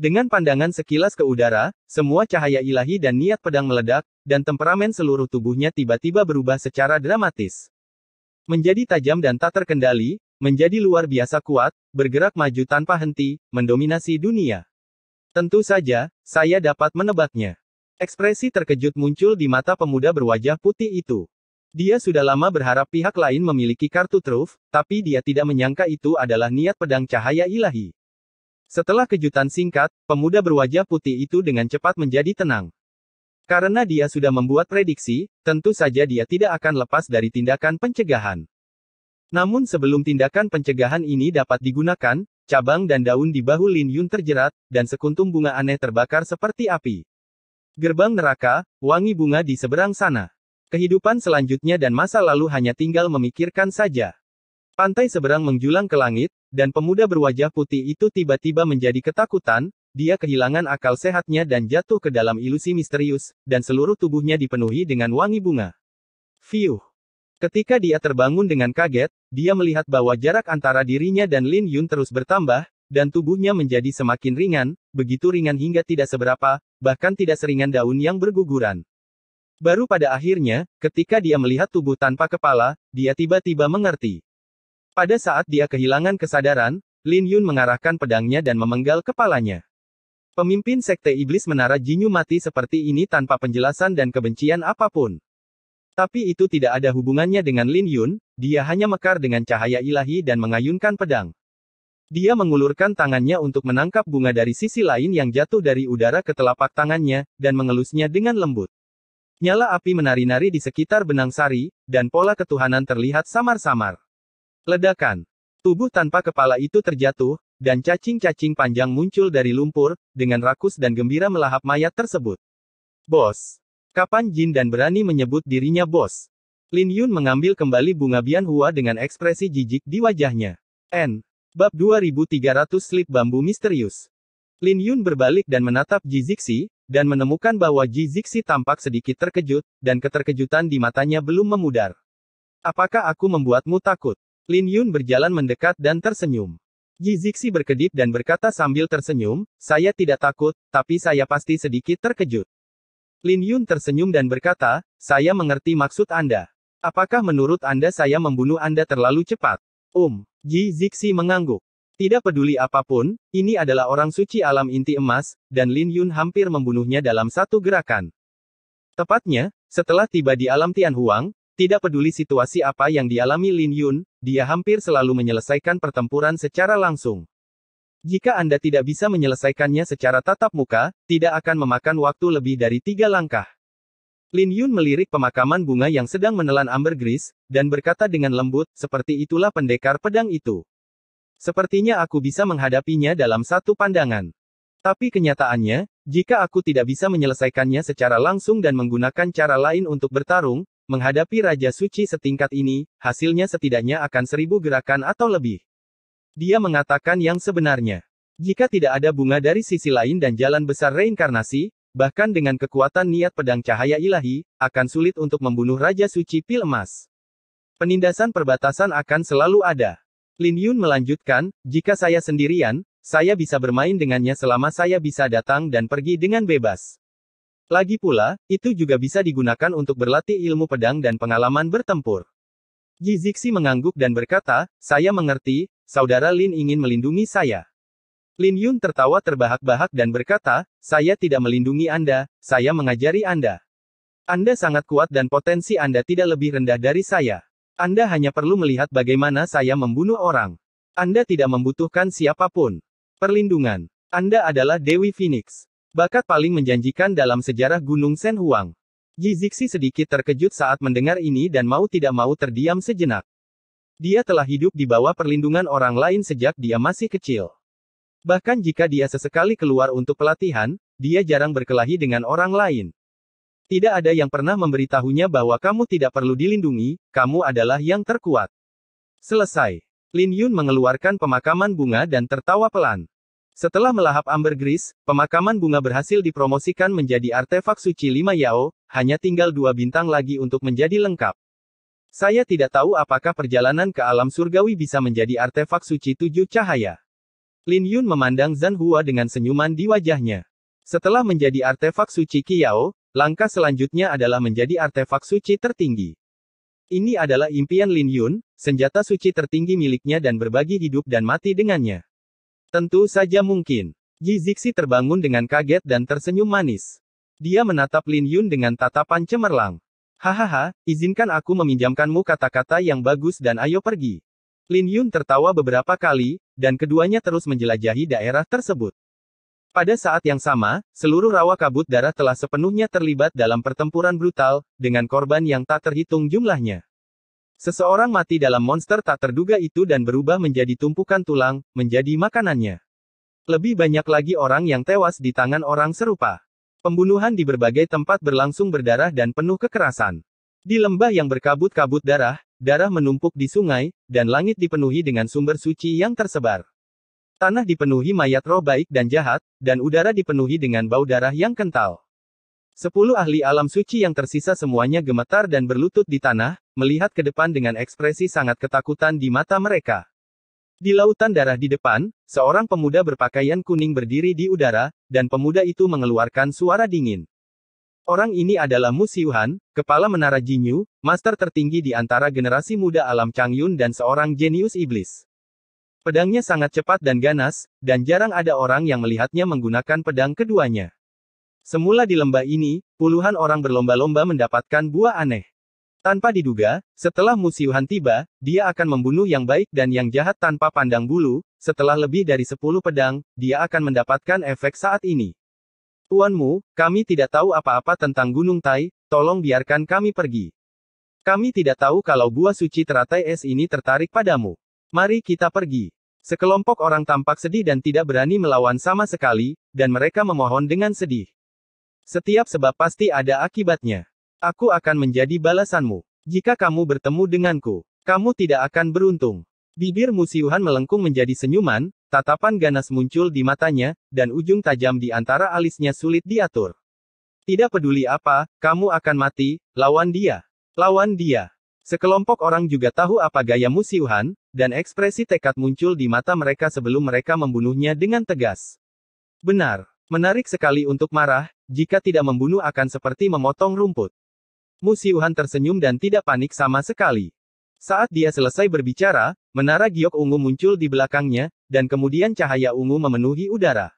Dengan pandangan sekilas ke udara, semua cahaya ilahi dan niat pedang meledak, dan temperamen seluruh tubuhnya tiba-tiba berubah secara dramatis. Menjadi tajam dan tak terkendali, menjadi luar biasa kuat, bergerak maju tanpa henti, mendominasi dunia. Tentu saja, saya dapat menebaknya. Ekspresi terkejut muncul di mata pemuda berwajah putih itu. Dia sudah lama berharap pihak lain memiliki kartu truf, tapi dia tidak menyangka itu adalah niat pedang cahaya ilahi. Setelah kejutan singkat, pemuda berwajah putih itu dengan cepat menjadi tenang. Karena dia sudah membuat prediksi, tentu saja dia tidak akan lepas dari tindakan pencegahan. Namun sebelum tindakan pencegahan ini dapat digunakan, cabang dan daun di bahu Lin Yun terjerat, dan sekuntum bunga aneh terbakar seperti api. Gerbang neraka, wangi bunga di seberang sana. Kehidupan selanjutnya dan masa lalu hanya tinggal memikirkan saja. Pantai seberang menjulang ke langit, dan pemuda berwajah putih itu tiba-tiba menjadi ketakutan, dia kehilangan akal sehatnya dan jatuh ke dalam ilusi misterius, dan seluruh tubuhnya dipenuhi dengan wangi bunga. Fiuh! Ketika dia terbangun dengan kaget, dia melihat bahwa jarak antara dirinya dan Lin Yun terus bertambah, dan tubuhnya menjadi semakin ringan, begitu ringan hingga tidak seberapa, bahkan tidak seringan daun yang berguguran. Baru pada akhirnya, ketika dia melihat tubuh tanpa kepala, dia tiba-tiba mengerti. Pada saat dia kehilangan kesadaran, Lin Yun mengarahkan pedangnya dan memenggal kepalanya. Pemimpin Sekte Iblis Menara Jinyu mati seperti ini tanpa penjelasan dan kebencian apapun. Tapi itu tidak ada hubungannya dengan Lin Yun, dia hanya mekar dengan cahaya ilahi dan mengayunkan pedang. Dia mengulurkan tangannya untuk menangkap bunga dari sisi lain yang jatuh dari udara ke telapak tangannya, dan mengelusnya dengan lembut. Nyala api menari-nari di sekitar benang sari, dan pola ketuhanan terlihat samar-samar. Ledakan. Tubuh tanpa kepala itu terjatuh, dan cacing-cacing panjang muncul dari lumpur, dengan rakus dan gembira melahap mayat tersebut. Bos. Kapan Jin dan berani menyebut dirinya bos? Lin Yun mengambil kembali bunga Bianhua dengan ekspresi jijik di wajahnya. Bab 2300 Slip Bambu Misterius. Lin Yun berbalik dan menatap Ji Zixi, dan menemukan bahwa Ji Zixi tampak sedikit terkejut, dan keterkejutan di matanya belum memudar. Apakah aku membuatmu takut? Lin Yun berjalan mendekat dan tersenyum. Ji Zixi berkedip dan berkata sambil tersenyum, saya tidak takut, tapi saya pasti sedikit terkejut. Lin Yun tersenyum dan berkata, saya mengerti maksud Anda. Apakah menurut Anda saya membunuh Anda terlalu cepat? Ji Zixi mengangguk. Tidak peduli apapun, ini adalah orang suci alam inti emas, dan Lin Yun hampir membunuhnya dalam satu gerakan. Tepatnya, setelah tiba di alam Tianhuang, tidak peduli situasi apa yang dialami Lin Yun, dia hampir selalu menyelesaikan pertempuran secara langsung. Jika Anda tidak bisa menyelesaikannya secara tatap muka, tidak akan memakan waktu lebih dari 3 langkah. Lin Yun melirik pemakaman bunga yang sedang menelan ambergris, dan berkata dengan lembut, seperti itulah pendekar pedang itu. Sepertinya aku bisa menghadapinya dalam satu pandangan. Tapi kenyataannya, jika aku tidak bisa menyelesaikannya secara langsung dan menggunakan cara lain untuk bertarung, menghadapi Raja Suci setingkat ini, hasilnya setidaknya akan 1000 gerakan atau lebih. Dia mengatakan yang sebenarnya. Jika tidak ada bunga dari sisi lain dan jalan besar reinkarnasi, bahkan dengan kekuatan niat pedang cahaya ilahi, akan sulit untuk membunuh Raja Suci Pil Emas. Penindasan perbatasan akan selalu ada. Lin Yun melanjutkan, jika saya sendirian, saya bisa bermain dengannya selama saya bisa datang dan pergi dengan bebas. Lagi pula, itu juga bisa digunakan untuk berlatih ilmu pedang dan pengalaman bertempur. Ji Zixi mengangguk dan berkata, saya mengerti, saudara Lin ingin melindungi saya. Lin Yun tertawa terbahak-bahak dan berkata, saya tidak melindungi Anda, saya mengajari Anda. Anda sangat kuat dan potensi Anda tidak lebih rendah dari saya. Anda hanya perlu melihat bagaimana saya membunuh orang. Anda tidak membutuhkan siapapun. Perlindungan. Anda adalah Dewi Phoenix. Bakat paling menjanjikan dalam sejarah Gunung Sen Huang. Ji Zixi sedikit terkejut saat mendengar ini dan mau tidak mau terdiam sejenak. Dia telah hidup di bawah perlindungan orang lain sejak dia masih kecil. Bahkan jika dia sesekali keluar untuk pelatihan, dia jarang berkelahi dengan orang lain. Tidak ada yang pernah memberitahunya bahwa kamu tidak perlu dilindungi, kamu adalah yang terkuat. Selesai. Lin Yun mengeluarkan pemakaman bunga dan tertawa pelan. Setelah melahap ambergris, pemakaman bunga berhasil dipromosikan menjadi artefak suci 5 Yao, hanya tinggal 2 bintang lagi untuk menjadi lengkap. Saya tidak tahu apakah perjalanan ke alam surgawi bisa menjadi artefak suci 7 cahaya. Lin Yun memandang Zhan Hua dengan senyuman di wajahnya. Setelah menjadi artefak suci Qi Yao, langkah selanjutnya adalah menjadi artefak suci tertinggi. Ini adalah impian Lin Yun, senjata suci tertinggi miliknya dan berbagi hidup dan mati dengannya. Tentu saja mungkin. Ji Zixi terbangun dengan kaget dan tersenyum manis. Dia menatap Lin Yun dengan tatapan cemerlang. Hahaha, izinkan aku meminjamkanmu kata-kata yang bagus dan ayo pergi. Lin Yun tertawa beberapa kali, dan keduanya terus menjelajahi daerah tersebut. Pada saat yang sama, seluruh rawa kabut darah telah sepenuhnya terlibat dalam pertempuran brutal, dengan korban yang tak terhitung jumlahnya. Seseorang mati dalam monster tak terduga itu dan berubah menjadi tumpukan tulang, menjadi makanannya. Lebih banyak lagi orang yang tewas di tangan orang serupa. Pembunuhan di berbagai tempat berlangsung berdarah dan penuh kekerasan. Di lembah yang berkabut-kabut darah, darah menumpuk di sungai, dan langit dipenuhi dengan sumber suci yang tersebar. Tanah dipenuhi mayat roh baik dan jahat, dan udara dipenuhi dengan bau darah yang kental. 10 ahli alam suci yang tersisa semuanya gemetar dan berlutut di tanah, melihat ke depan dengan ekspresi sangat ketakutan di mata mereka. Di lautan darah di depan, seorang pemuda berpakaian kuning berdiri di udara, dan pemuda itu mengeluarkan suara dingin. Orang ini adalah Mu Xiuhan, kepala menara Jinyu, master tertinggi di antara generasi muda alam Changyun dan seorang jenius iblis. Pedangnya sangat cepat dan ganas, dan jarang ada orang yang melihatnya menggunakan pedang keduanya. Semula di lembah ini, puluhan orang berlomba-lomba mendapatkan buah aneh. Tanpa diduga, setelah Mu Xiuhan tiba, dia akan membunuh yang baik dan yang jahat tanpa pandang bulu. Setelah lebih dari 10 pedang, dia akan mendapatkan efek saat ini. Tuanmu, kami tidak tahu apa-apa tentang Gunung Tai, tolong biarkan kami pergi. Kami tidak tahu kalau buah suci teratai es ini tertarik padamu. Mari kita pergi. Sekelompok orang tampak sedih dan tidak berani melawan sama sekali, dan mereka memohon dengan sedih. Setiap sebab pasti ada akibatnya. Aku akan menjadi balasanmu. Jika kamu bertemu denganku, kamu tidak akan beruntung. Bibir Mu Xiuhan melengkung menjadi senyuman, tatapan ganas muncul di matanya, dan ujung tajam di antara alisnya sulit diatur. Tidak peduli apa, kamu akan mati, lawan dia. Lawan dia. Sekelompok orang juga tahu apa gaya Mu Xiuhan, dan ekspresi tekad muncul di mata mereka sebelum mereka membunuhnya dengan tegas. Benar. Menarik sekali untuk marah, jika tidak membunuh akan seperti memotong rumput. Mu Xiuhan tersenyum dan tidak panik sama sekali. Saat dia selesai berbicara, menara giok ungu muncul di belakangnya, dan kemudian cahaya ungu memenuhi udara.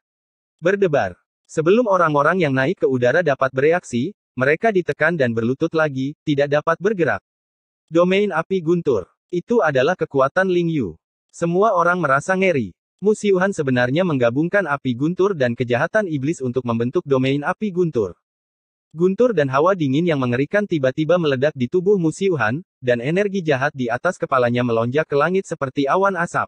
Berdebar. Sebelum orang-orang yang naik ke udara dapat bereaksi, mereka ditekan dan berlutut lagi, tidak dapat bergerak. Domain api guntur. Itu adalah kekuatan Ling Yu. Semua orang merasa ngeri. Mu Xiuhan sebenarnya menggabungkan api guntur dan kejahatan iblis untuk membentuk domain api guntur. Guntur dan hawa dingin yang mengerikan tiba-tiba meledak di tubuh Mu Xiuhan, dan energi jahat di atas kepalanya melonjak ke langit seperti awan asap.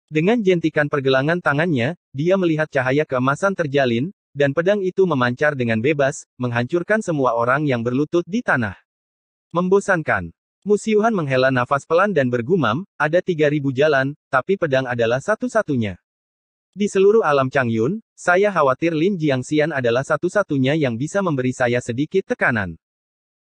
Dengan jentikan pergelangan tangannya, dia melihat cahaya keemasan terjalin, dan pedang itu memancar dengan bebas, menghancurkan semua orang yang berlutut di tanah. Membosankan. Mu Xiuhan menghela nafas pelan dan bergumam, ada 3.000 jalan, tapi pedang adalah satu-satunya. Di seluruh alam Changyun, saya khawatir Lin Jiangxian adalah satu-satunya yang bisa memberi saya sedikit tekanan.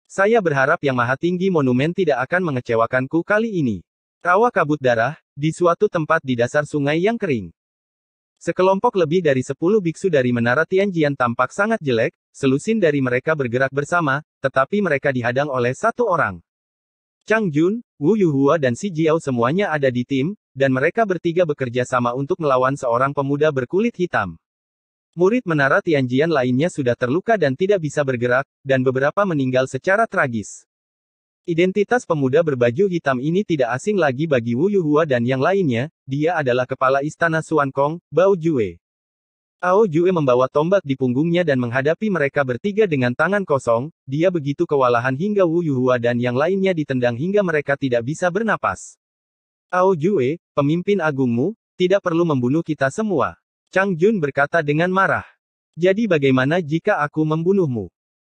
Saya berharap Yang Maha Tinggi Monumen tidak akan mengecewakanku kali ini. Rawa kabut darah, di suatu tempat di dasar sungai yang kering. Sekelompok lebih dari 10 biksu dari Menara Tianjian tampak sangat jelek, selusin dari mereka bergerak bersama, tetapi mereka dihadang oleh satu orang. Chang Jun, Wu Yuhua dan Xi Jiao semuanya ada di tim, dan mereka bertiga bekerja sama untuk melawan seorang pemuda berkulit hitam. Murid Menara Tianjian lainnya sudah terluka dan tidak bisa bergerak, dan beberapa meninggal secara tragis. Identitas pemuda berbaju hitam ini tidak asing lagi bagi Wu Yuhua dan yang lainnya, dia adalah kepala istana Xuankong, Bao Jue. Ao Jue membawa tombak di punggungnya dan menghadapi mereka bertiga dengan tangan kosong, dia begitu kewalahan hingga Wu Yuhua dan yang lainnya ditendang hingga mereka tidak bisa bernapas. Ao Jue, pemimpin agungmu, tidak perlu membunuh kita semua. Chang Jun berkata dengan marah. Jadi bagaimana jika aku membunuhmu?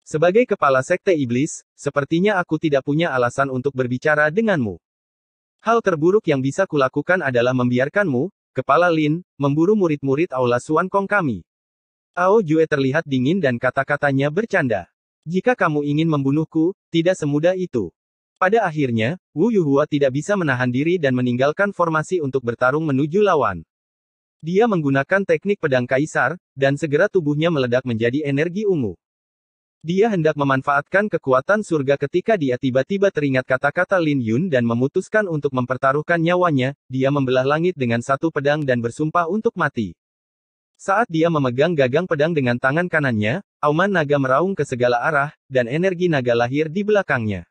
Sebagai kepala sekte iblis, sepertinya aku tidak punya alasan untuk berbicara denganmu. Hal terburuk yang bisa kulakukan adalah membiarkanmu, Kepala Lin, memburu murid-murid Aula Xuankong kami. Ao Jue terlihat dingin dan kata-katanya bercanda. Jika kamu ingin membunuhku, tidak semudah itu. Pada akhirnya, Wu Yuhua tidak bisa menahan diri dan meninggalkan formasi untuk bertarung menuju lawan. Dia menggunakan teknik pedang kaisar, dan segera tubuhnya meledak menjadi energi ungu. Dia hendak memanfaatkan kekuatan surga ketika dia tiba-tiba teringat kata-kata Lin Yun dan memutuskan untuk mempertaruhkan nyawanya, dia membelah langit dengan satu pedang dan bersumpah untuk mati. Saat dia memegang gagang pedang dengan tangan kanannya, auman naga meraung ke segala arah, dan energi naga lahir di belakangnya.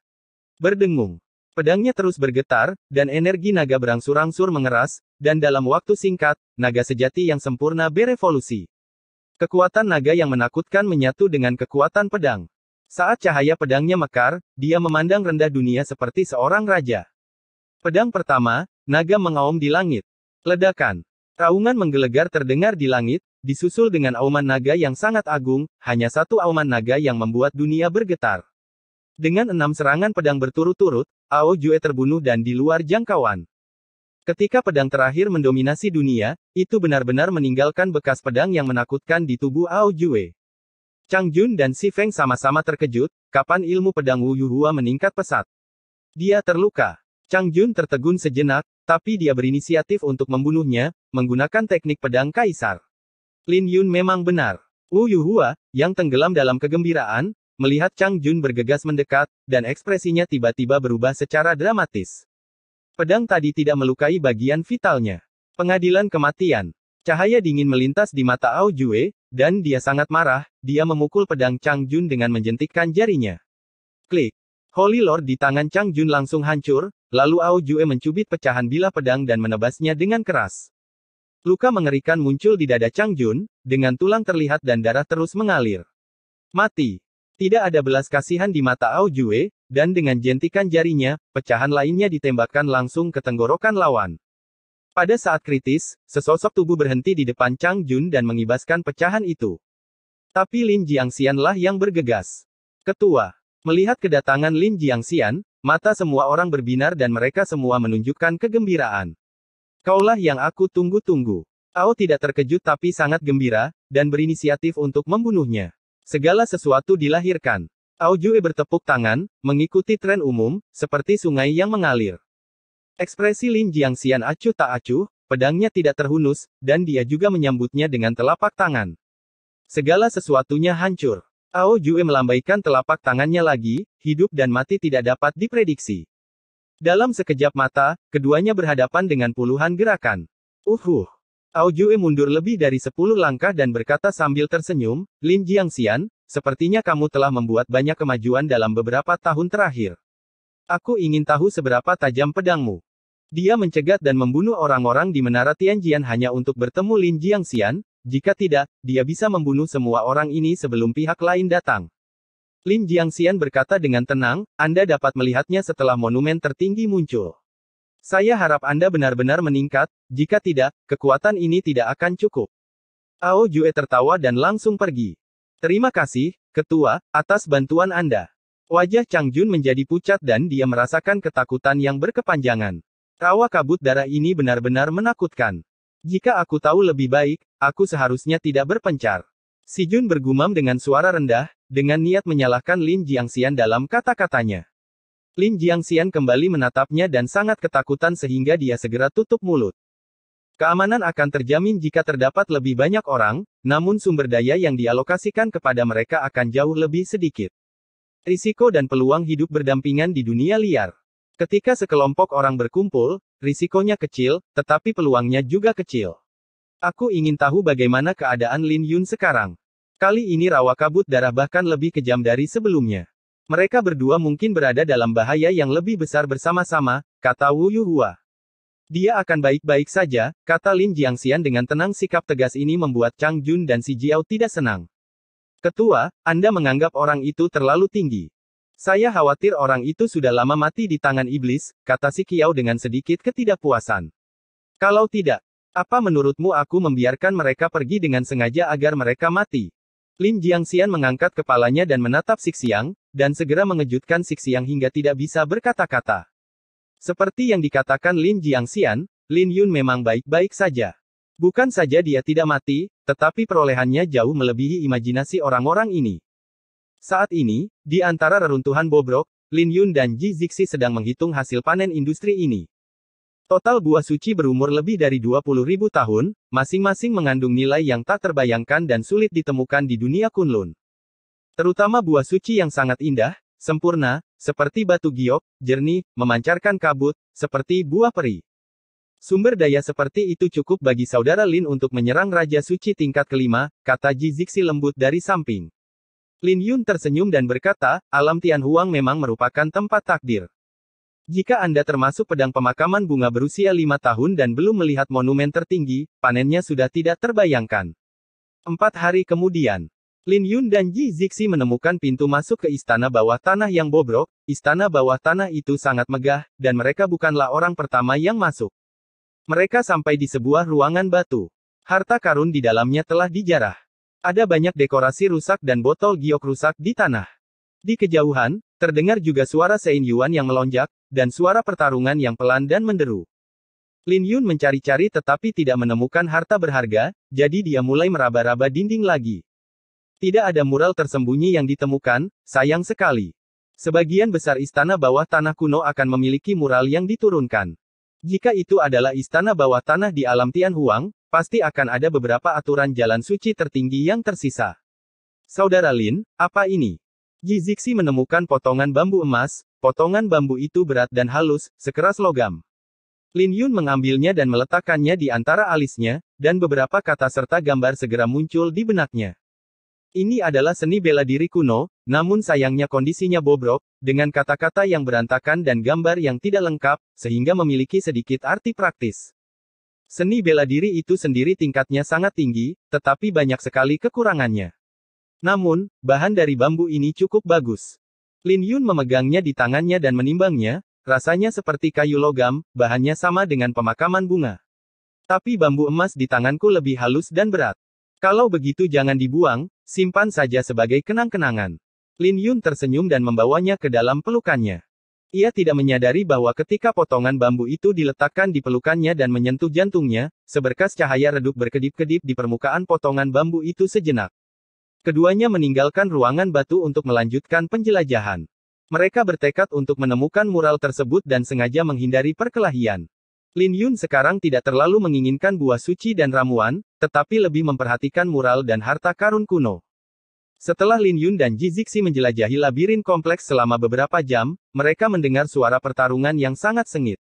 Berdengung. Pedangnya terus bergetar, dan energi naga berangsur-angsur mengeras, dan dalam waktu singkat, naga sejati yang sempurna berevolusi. Kekuatan naga yang menakutkan menyatu dengan kekuatan pedang. Saat cahaya pedangnya mekar, dia memandang rendah dunia seperti seorang raja. Pedang pertama, naga mengaum di langit. Ledakan. Raungan menggelegar terdengar di langit, disusul dengan auman naga yang sangat agung, hanya satu auman naga yang membuat dunia bergetar. Dengan 6 serangan pedang berturut-turut, Ao Jue terbunuh dan di luar jangkauan. Ketika pedang terakhir mendominasi dunia, itu benar-benar meninggalkan bekas pedang yang menakutkan di tubuh Ao Jue. Chang Jun dan Si Feng sama-sama terkejut, kapan ilmu pedang Wu Yuhua meningkat pesat. Dia terluka. Chang Jun tertegun sejenak, tapi dia berinisiatif untuk membunuhnya, menggunakan teknik pedang kaisar. Lin Yun memang benar. Wu Yuhua, yang tenggelam dalam kegembiraan, melihat Chang Jun bergegas mendekat, dan ekspresinya tiba-tiba berubah secara dramatis. Pedang tadi tidak melukai bagian vitalnya. Pengadilan kematian. Cahaya dingin melintas di mata Ao Jue, dan dia sangat marah, dia memukul pedang Chang Jun dengan menjentikkan jarinya. Klik. Holy Lord di tangan Chang Jun langsung hancur, lalu Ao Jue mencubit pecahan bilah pedang dan menebasnya dengan keras. Luka mengerikan muncul di dada Chang Jun, dengan tulang terlihat dan darah terus mengalir. Mati. Tidak ada belas kasihan di mata Ao Jue, dan dengan jentikan jarinya, pecahan lainnya ditembakkan langsung ke tenggorokan lawan. Pada saat kritis, sesosok tubuh berhenti di depan Chang Jun dan mengibaskan pecahan itu. Tapi Lin Jiangxian lah yang bergegas. Ketua. Melihat kedatangan Lin Jiangxian, mata semua orang berbinar dan mereka semua menunjukkan kegembiraan. Kaulah yang aku tunggu-tunggu. Ao tidak terkejut tapi sangat gembira, dan berinisiatif untuk membunuhnya. Segala sesuatu dilahirkan. Ao Jue bertepuk tangan, mengikuti tren umum, seperti sungai yang mengalir. Ekspresi Lin Jiangxian acuh tak acuh, pedangnya tidak terhunus, dan dia juga menyambutnya dengan telapak tangan. Segala sesuatunya hancur. Ao Jue melambaikan telapak tangannya lagi, hidup dan mati tidak dapat diprediksi. Dalam sekejap mata, keduanya berhadapan dengan puluhan gerakan. Ao Jue mundur lebih dari 10 langkah dan berkata sambil tersenyum, Lin Jiangxian, sepertinya kamu telah membuat banyak kemajuan dalam beberapa tahun terakhir. Aku ingin tahu seberapa tajam pedangmu. Dia mencegat dan membunuh orang-orang di Menara Tianjian hanya untuk bertemu Lin Jiangxian, jika tidak, dia bisa membunuh semua orang ini sebelum pihak lain datang. Lin Jiangxian berkata dengan tenang, Anda dapat melihatnya setelah monumen tertinggi muncul. Saya harap Anda benar-benar meningkat, jika tidak, kekuatan ini tidak akan cukup. Ao Jue tertawa dan langsung pergi. Terima kasih, Ketua, atas bantuan Anda. Wajah Chang Jun menjadi pucat dan dia merasakan ketakutan yang berkepanjangan. Rawa kabut darah ini benar-benar menakutkan. Jika aku tahu lebih baik, aku seharusnya tidak berpencar. Si Jun bergumam dengan suara rendah, dengan niat menyalahkan Lin Jiangxian dalam kata-katanya. Lin Jiangxian kembali menatapnya dan sangat ketakutan sehingga dia segera tutup mulut. Keamanan akan terjamin jika terdapat lebih banyak orang, namun sumber daya yang dialokasikan kepada mereka akan jauh lebih sedikit. Risiko dan peluang hidup berdampingan di dunia liar. Ketika sekelompok orang berkumpul, risikonya kecil, tetapi peluangnya juga kecil. Aku ingin tahu bagaimana keadaan Lin Yun sekarang. Kali ini rawa kabut darah bahkan lebih kejam dari sebelumnya. Mereka berdua mungkin berada dalam bahaya yang lebih besar bersama-sama, kata Wu Yuhua. Dia akan baik-baik saja, kata Lin Jiangxian dengan tenang. Sikap tegas ini membuat Chang Jun dan Si Jiao tidak senang. Ketua, Anda menganggap orang itu terlalu tinggi. Saya khawatir orang itu sudah lama mati di tangan iblis, kata Si Kiao dengan sedikit ketidakpuasan. Kalau tidak, apa menurutmu aku membiarkan mereka pergi dengan sengaja agar mereka mati? Lin Jiangxian mengangkat kepalanya dan menatap Sixiang, dan segera mengejutkan Sixiang hingga tidak bisa berkata-kata. Seperti yang dikatakan Lin Jiangxian, Lin Yun memang baik-baik saja. Bukan saja dia tidak mati, tetapi perolehannya jauh melebihi imajinasi orang-orang ini. Saat ini, di antara reruntuhan bobrok, Lin Yun dan Ji Zixi sedang menghitung hasil panen industri ini. Total buah suci berumur lebih dari 20.000 tahun, masing-masing mengandung nilai yang tak terbayangkan dan sulit ditemukan di dunia Kunlun. Terutama buah suci yang sangat indah, sempurna, seperti batu giok, jernih, memancarkan kabut, seperti buah peri. Sumber daya seperti itu cukup bagi saudara Lin untuk menyerang Raja Suci tingkat kelima, kata Ji Zixi lembut dari samping. Lin Yun tersenyum dan berkata, alam Tianhuang memang merupakan tempat takdir. Jika Anda termasuk pedang pemakaman bunga berusia 5 tahun dan belum melihat monumen tertinggi, panennya sudah tidak terbayangkan. 4 hari kemudian, Lin Yun dan Ji Zixi menemukan pintu masuk ke istana bawah tanah yang bobrok. Istana bawah tanah itu sangat megah, dan mereka bukanlah orang pertama yang masuk. Mereka sampai di sebuah ruangan batu. Harta karun di dalamnya telah dijarah. Ada banyak dekorasi rusak dan botol giok rusak di tanah. Di kejauhan, terdengar juga suara Sein Yuan yang melonjak, dan suara pertarungan yang pelan dan menderu. Lin Yun mencari-cari tetapi tidak menemukan harta berharga, jadi dia mulai meraba-raba dinding lagi. Tidak ada mural tersembunyi yang ditemukan, sayang sekali. Sebagian besar istana bawah tanah kuno akan memiliki mural yang diturunkan. Jika itu adalah istana bawah tanah di alam Tianhuang, pasti akan ada beberapa aturan jalan suci tertinggi yang tersisa. Saudara Lin, apa ini? Ji Zixi menemukan potongan bambu emas. Potongan bambu itu berat dan halus, sekeras logam. Lin Yun mengambilnya dan meletakkannya di antara alisnya, dan beberapa kata serta gambar segera muncul di benaknya. Ini adalah seni bela diri kuno, namun sayangnya kondisinya bobrok, dengan kata-kata yang berantakan dan gambar yang tidak lengkap, sehingga memiliki sedikit arti praktis. Seni bela diri itu sendiri tingkatnya sangat tinggi, tetapi banyak sekali kekurangannya. Namun, bahan dari bambu ini cukup bagus. Lin Yun memegangnya di tangannya dan menimbangnya, rasanya seperti kayu logam, bahannya sama dengan pemakaman bunga. Tapi bambu emas di tanganku lebih halus dan berat. Kalau begitu jangan dibuang, simpan saja sebagai kenang-kenangan. Lin Yun tersenyum dan membawanya ke dalam pelukannya. Ia tidak menyadari bahwa ketika potongan bambu itu diletakkan di pelukannya dan menyentuh jantungnya, seberkas cahaya redup berkedip-kedip di permukaan potongan bambu itu sejenak. Keduanya meninggalkan ruangan batu untuk melanjutkan penjelajahan. Mereka bertekad untuk menemukan mural tersebut dan sengaja menghindari perkelahian. Lin Yun sekarang tidak terlalu menginginkan buah suci dan ramuan, tetapi lebih memperhatikan mural dan harta karun kuno. Setelah Lin Yun dan Ji Zixi menjelajahi labirin kompleks selama beberapa jam, mereka mendengar suara pertarungan yang sangat sengit.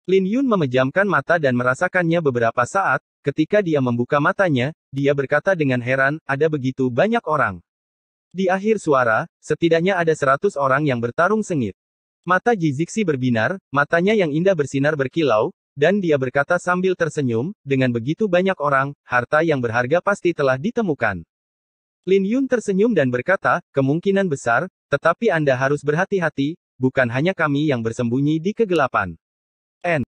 Lin Yun memejamkan mata dan merasakannya beberapa saat. Ketika dia membuka matanya, dia berkata dengan heran, ada begitu banyak orang. Di akhir suara, setidaknya ada 100 orang yang bertarung sengit. Mata Ji Zixi berbinar, matanya yang indah bersinar berkilau, dan dia berkata sambil tersenyum, dengan begitu banyak orang, harta yang berharga pasti telah ditemukan. Lin Yun tersenyum dan berkata, kemungkinan besar, tetapi Anda harus berhati-hati, bukan hanya kami yang bersembunyi di kegelapan.